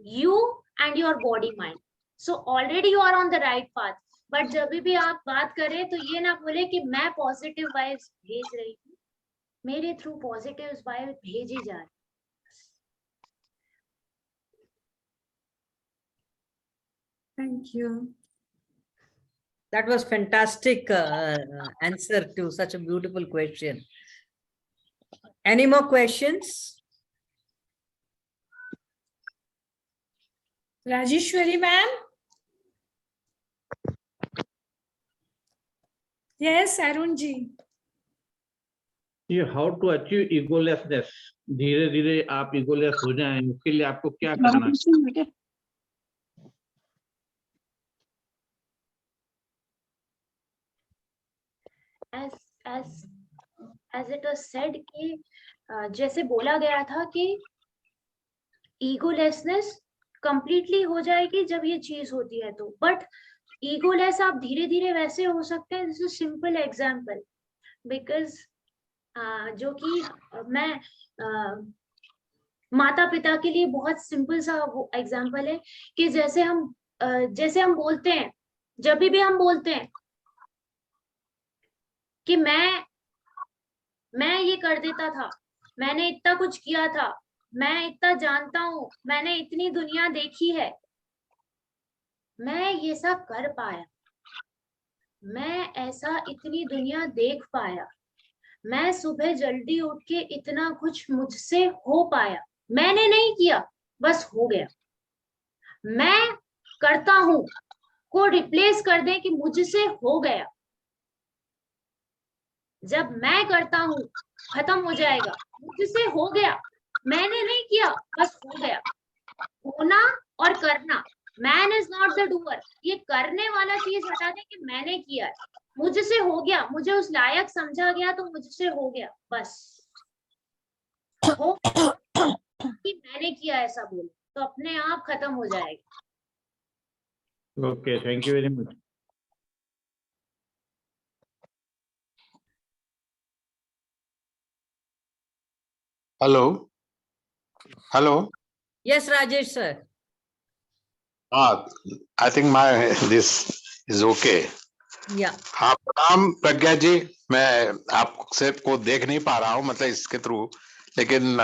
Speaker 3: you and your body mind. So already you are on the right path. But जब भी आप बात करें तो ये ना बोले कि मैं पॉजिटिव वाइब्स भेज रही हूँ, मेरे थ्रू पॉजिटिव वाइब्स भेजी जा रही।
Speaker 5: Thank you.
Speaker 1: That was fantastic answer to such a beautiful question. Any more questions?
Speaker 5: Rajeshwari ma'am. Yes, Arun ji.
Speaker 8: ये हाउ टू अचीव ईगोलेसनेस, धीरे धीरे आप ईगोलेस हो जाएं, उसके लिए आपको क्या करना है?
Speaker 3: As it was said कि जैसे बोला गया था कि ईगोलेसनेस कंप्लीटली हो जाएगी जब ये चीज होती है तो। बट ईगोलेस आप धीरे धीरे वैसे हो सकते हैं, this is simple example, because जो कि मैं माता पिता के लिए बहुत सिंपल सा वो एग्जांपल है कि जैसे हम बोलते हैं, जब भी हम बोलते हैं कि मैं ये कर देता था, मैंने इतना कुछ किया था, मैं इतना जानता हूँ, मैंने इतनी दुनिया देखी है, मैं ये सब कर पाया, मैं ऐसा इतनी दुनिया देख पाया, मैं सुबह जल्दी उठ के इतना कुछ मुझसे हो पाया, मैंने नहीं किया, बस हो गया। मैं करता हूं को रिप्लेस कर दें कि मुझसे हो गया। जब मैं करता हूं खत्म हो जाएगा, मुझसे हो गया, मैंने नहीं किया, बस हो गया। होना और करना, man is not the doer, ये करने वाला चीज हटा दें कि मैंने किया है, मुझसे हो गया, मुझे उस लायक समझा गया तो मुझसे हो गया, बस हो कि मैंने किया ऐसा बोलो तो अपने आप खत्म हो जाएगा।
Speaker 8: Okay, thank you very much.
Speaker 15: Hello hello.
Speaker 1: Yes, Rajesh sir.
Speaker 15: I think my this is okay.
Speaker 1: Yeah.
Speaker 15: हाँ, प्रणाम प्रज्ञा जी। मैं आपसे को देख नहीं पा रहा हूँ, मतलब इसके थ्रू, लेकिन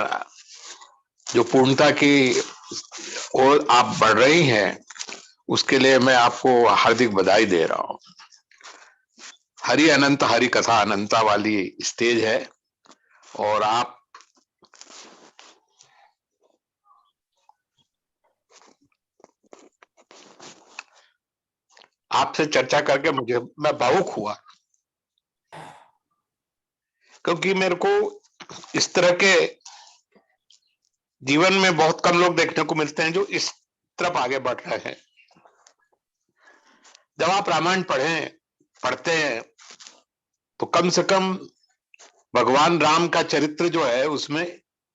Speaker 15: जो पूर्णता की ओर आप बढ़ रही हैं उसके लिए मैं आपको हार्दिक बधाई दे रहा हूँ। हरि अनंत हरि कथा अनंता वाली स्टेज है और आप आपसे चर्चा करके मैं भावुक हुआ, क्योंकि मेरे को इस तरह के जीवन में बहुत कम लोग देखने को मिलते हैं जो इस तरफ आगे बढ़ रहे हैं। जब आप रामायण पढ़ते हैं तो कम से कम भगवान राम का चरित्र जो है उसमें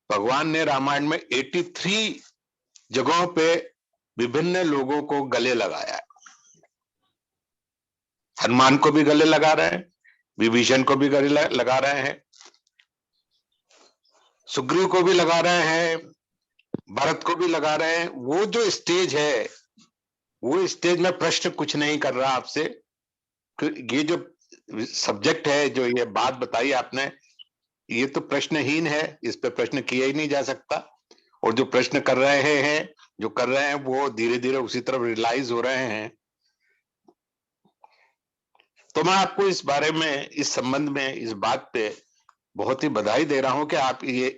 Speaker 15: भगवान ने रामायण में 83 जगहों पे विभिन्न लोगों को गले लगाया है। हनुमान को भी गले लगा रहे हैं, विभीषण को भी गले लगा रहे हैं, सुग्रीव को भी लगा रहे हैं, भरत को भी लगा रहे हैं। वो जो स्टेज है, वो स्टेज में प्रश्न कुछ नहीं कर रहा आपसे। ये जो सब्जेक्ट है, जो ये बात बताई आपने, ये तो प्रश्नहीन है, इस पे प्रश्न किया ही नहीं जा सकता। और जो प्रश्न कर रहे हैं वो धीरे धीरे उसी तरफ रियलाइज हो रहे हैं। तो मैं आपको इस बारे में, इस संबंध में, इस बात पे बहुत ही बधाई दे रहा हूं कि आप ये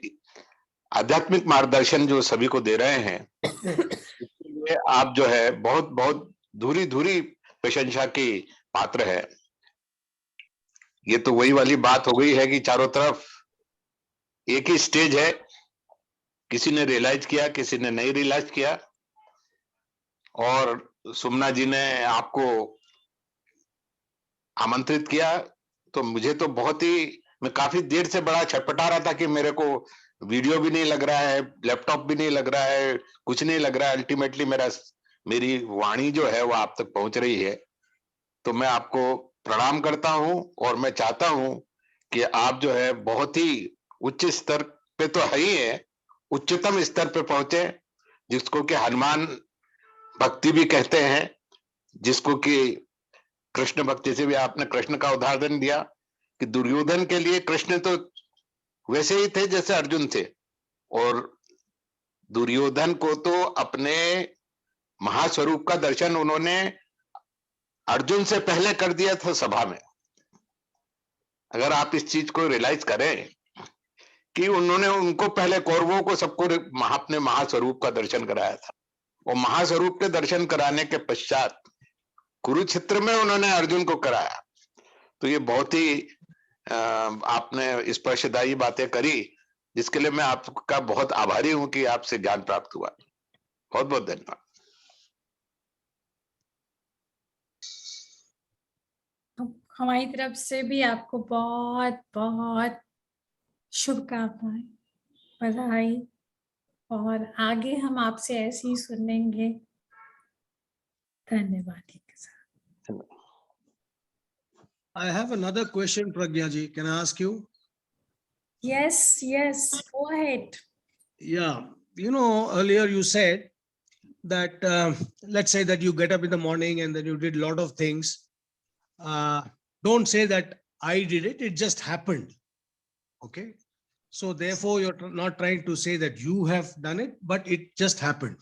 Speaker 15: आध्यात्मिक मार्गदर्शन जो सभी को दे रहे हैं, इसके लिए आप जो है बहुत बहुत धूरी धूरी प्रशंसा की पात्र है। ये तो वही वाली बात हो गई है कि चारों तरफ एक ही स्टेज है, किसी ने रियलाइज किया, किसी ने नहीं रियलाइज किया। और सुमना जी ने आपको आमंत्रित किया तो मुझे तो बहुत ही, मैं काफी देर से बड़ा छटपटा रहा था कि मेरे को वीडियो भी नहीं लग रहा है, लैपटॉप भी नहीं लग रहा है, कुछ नहीं लग रहा है। अल्टीमेटली मेरी वाणी जो है वो आप तक पहुंच रही है। तो मैं आपको प्रणाम करता हूं और मैं चाहता हूं कि आप जो है बहुत ही उच्च स्तर पे तो है ही है, उच्चतम स्तर पे पहुंचे, जिसको कि हनुमान भक्ति भी कहते हैं, जिसको कि कृष्ण भक्ति से भी आपने कृष्ण का उदाहरण दिया कि दुर्योधन के लिए कृष्ण तो वैसे ही थे जैसे अर्जुन थे, और दुर्योधन को तो अपने महास्वरूप का दर्शन उन्होंने अर्जुन से पहले कर दिया था सभा में। अगर आप इस चीज को रियलाइज करें कि उन्होंने उनको पहले कौरवों को सबको अपने महास्वरूप का दर्शन कराया था, और महास्वरूप के दर्शन कराने के पश्चात कुरुक्षेत्र में उन्होंने अर्जुन को कराया। तो ये बहुत ही आपने स्पर्शदायी बातें करी, जिसके लिए मैं आपका बहुत आभारी हूं कि आपसे ज्ञान प्राप्त हुआ। बहुत बहुत धन्यवाद।
Speaker 5: हमारी तरफ से भी आपको बहुत बहुत शुभकामनाएं, बधाई। और आगे हम आपसे ऐसे ही सुनेंगे। धन्यवाद के साथ।
Speaker 14: I have another question, Pragya ji. Can I ask you?
Speaker 5: Yes, yes, go ahead.
Speaker 14: Yeah, you know, earlier you said that let's say that you get up in the morning and then you did a lot of things. Don't say that I did it, it just happened. Okay. So therefore, you're not trying to say that you have done it, but it just happened.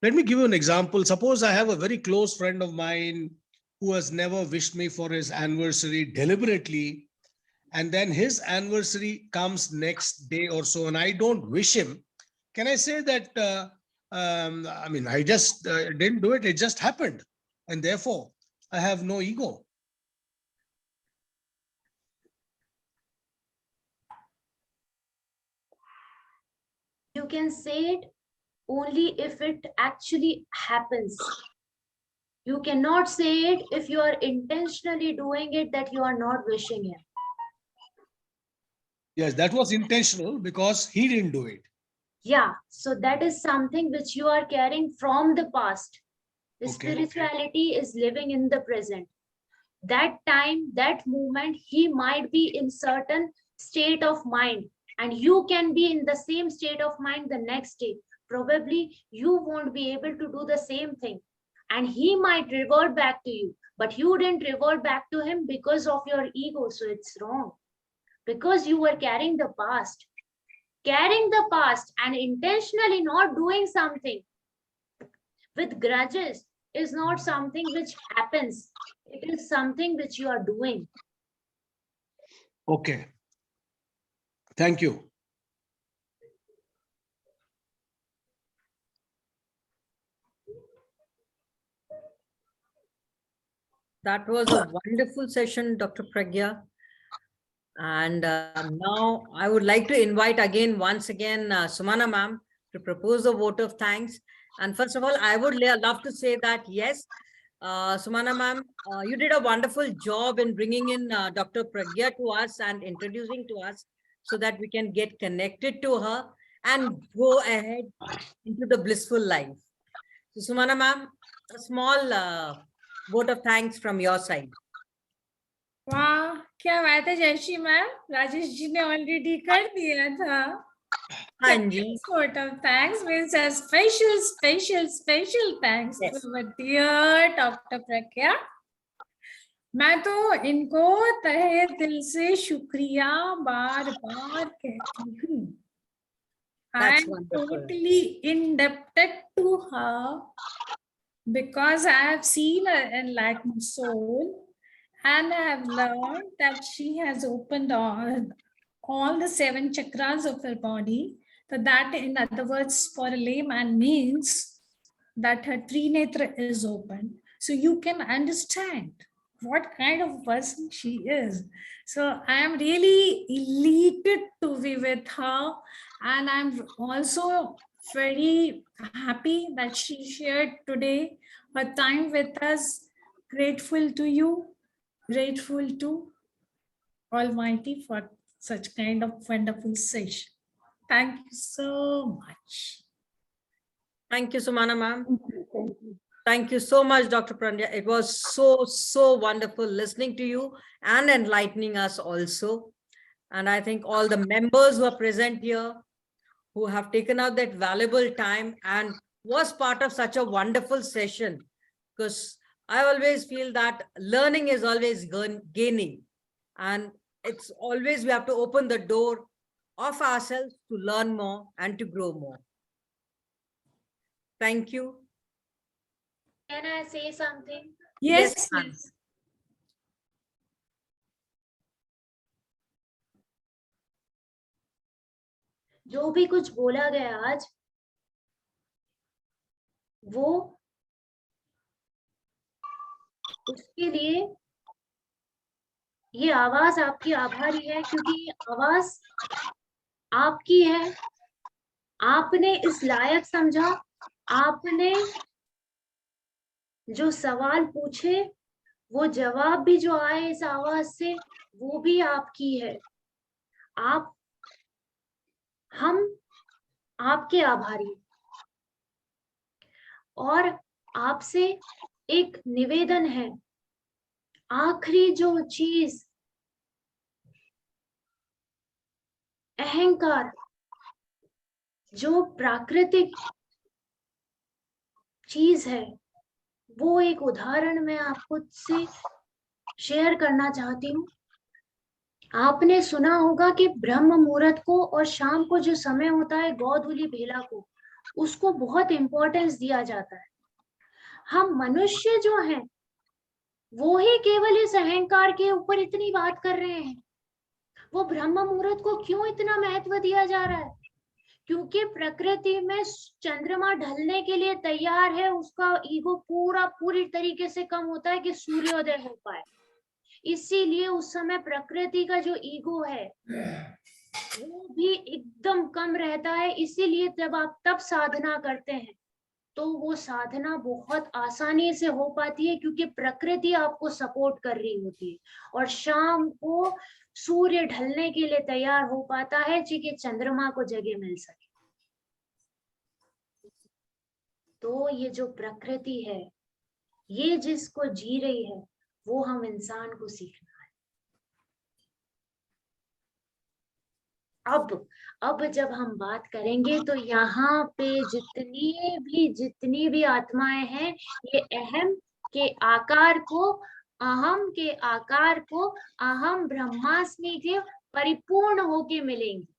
Speaker 14: Let me give you an example. Suppose I have a very close friend of mine who has never wished me for his anniversary deliberately, and then his anniversary comes next day or so, and I don't wish him. Can I say that, I mean, I just didn't do it, it just happened, and therefore I have no ego?
Speaker 3: You can say it only if it actually happens. You cannot say it if you are intentionally doing it, that you are not wishing him.
Speaker 14: Yes, that was intentional because he didn't do it.
Speaker 3: Yeah, so that is something which you are carrying from the past. The spirituality is living in the present. That time, that moment, he might be in certain state of mind, and you can be in the same state of mind the next day. Probably you won't be able to do the same thing, and he might revert back to you, but you didn't revert back to him because of your ego. So it's wrong, because you were carrying the past. Carrying the past and intentionally not doing something with grudges is not something which happens. It is something which you are doing.
Speaker 14: Okay. Thank you.
Speaker 1: That was a wonderful session, Dr. Pragya. And now I would like to invite once again, Sumana ma'am to propose a vote of thanks. And first of all, I would love to say that, yes, Sumana ma'am, you did a wonderful job in bringing in Dr. Pragya to us and introducing to us so that we can get connected to her and go ahead into the blissful life. So Sumana ma'am, a small vote of thanks from your side.
Speaker 5: वाह, क्या बात है Jayashree ma'am, Rajesh ji ने already कर दिया था.
Speaker 1: हाँ जी.
Speaker 5: Vote of thanks means a special thanks to my dear Dr. Pragya. मैं तो इनको तहे दिल से शुक्रिया बार बार कहती हूँ. I am totally indebted to her because I have seen her enlightened soul. And I have learned that she has opened all the 7 chakras of her body. So that, in other words, for a layman means that her Trinetra is open. So you can understand what kind of person she is. So I am really elated to be with her. And I'm also very happy that she shared today her time with us. Grateful to you. Grateful to Almighty for such kind of wonderful session. Thank you so much.
Speaker 1: Thank you, Sumana ma'am. Thank you so much, Dr. Pragya. It was so wonderful listening to you and enlightening us also. And I think all the members who are present here, who have taken out that valuable time and was part of such a wonderful session, because I always feel that learning is always gaining, and it's always we have to open the door of ourselves to learn more and to grow more. Thank you.
Speaker 3: Can I say something?
Speaker 5: Yes.
Speaker 3: जो भी कुछ बोला गया आज, वो उसके लिए ये आवाज आपकी आभारी है, क्योंकि ये आवाज आपकी है. आपने इस लायक समझा, आपने जो सवाल पूछे, वो जवाब भी जो आए इस आवाज से, वो भी आपकी है. हम आपके आभारी हूँ। और आपसे एक निवेदन है, आखिरी जो चीज अहंकार, जो प्राकृतिक चीज है, वो एक उदाहरण मैं आपको से शेयर करना चाहती हूँ। आपने सुना होगा कि ब्रह्म मुहूर्त को और शाम को जो समय होता है गोधूली बेला को, उसको बहुत इंपॉर्टेंस दिया जाता है। हम मनुष्य जो हैं वो ही केवल इस अहंकार के ऊपर इतनी बात कर रहे हैं। वो ब्रह्म मुहूर्त को क्यों इतना महत्व दिया जा रहा है? क्योंकि प्रकृति में चंद्रमा ढलने के लिए तैयार है, उसका ईगो पूरी तरीके से कम होता है कि सूर्योदय हो पाए। इसीलिए उस समय प्रकृति का जो ईगो है वो भी एकदम कम रहता है। इसीलिए जब आप तब साधना करते हैं तो वो साधना बहुत आसानी से हो पाती है, क्योंकि प्रकृति आपको सपोर्ट कर रही होती है। और शाम को सूर्य ढलने के लिए तैयार हो पाता है कि चंद्रमा को जगह मिल सके। तो ये जो प्रकृति है, ये जिसको जी रही है, वो हम इंसान को सीखना है। अब जब हम बात करेंगे तो यहाँ पे जितनी भी आत्माएं हैं, ये अहम के आकार को, अहम के आकार को अहम ब्रह्मास्मि के परिपूर्ण होके मिलेंगी,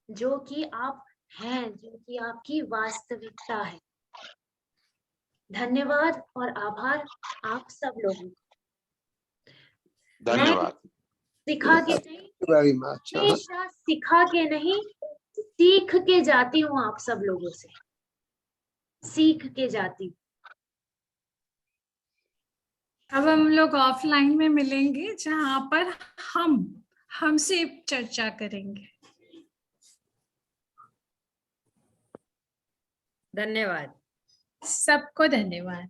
Speaker 3: जो कि आप हैं, जो कि आपकी वास्तविकता है। धन्यवाद और आभार आप सब लोगों को।
Speaker 15: धन्यवाद।
Speaker 3: सिखा के नहीं,
Speaker 16: वेरी मच।
Speaker 3: हमेशा सिखा के नहीं, सीख के जाती हूँ। आप सब लोगों से सीख के जाती हूँ।
Speaker 5: अब हम लोग ऑफलाइन में मिलेंगे, जहां पर हमसे चर्चा करेंगे।
Speaker 1: धन्यवाद
Speaker 5: सबको, धन्यवाद।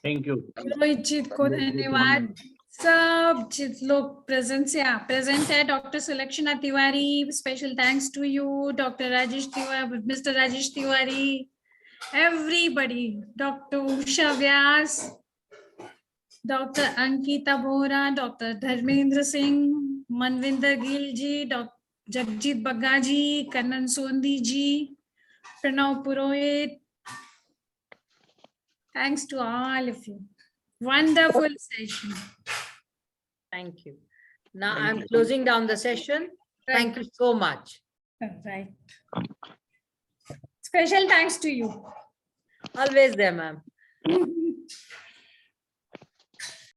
Speaker 8: Thank you.
Speaker 5: रोहित जी को धन्यवाद। सब जित लोग प्रेजेंट है, doctor Sulakshana Tiwari, special thanks to you, doctor Rajesh Tiwari, mister Rajesh Tiwari, everybody, doctor Usha Vyas, doctor Ankita Bohra, doctor Dharmendra Singh, Manvinder Gill ji, doctor Jagjit Bagga ji, Kannan Sondhi ji, Pranav Purohit. Thanks to all of you. Wonderful session.
Speaker 1: Thank you. Now I'm closing down the session. Thank you so much.
Speaker 5: Right. Special thanks to you.
Speaker 1: Always there, ma'am.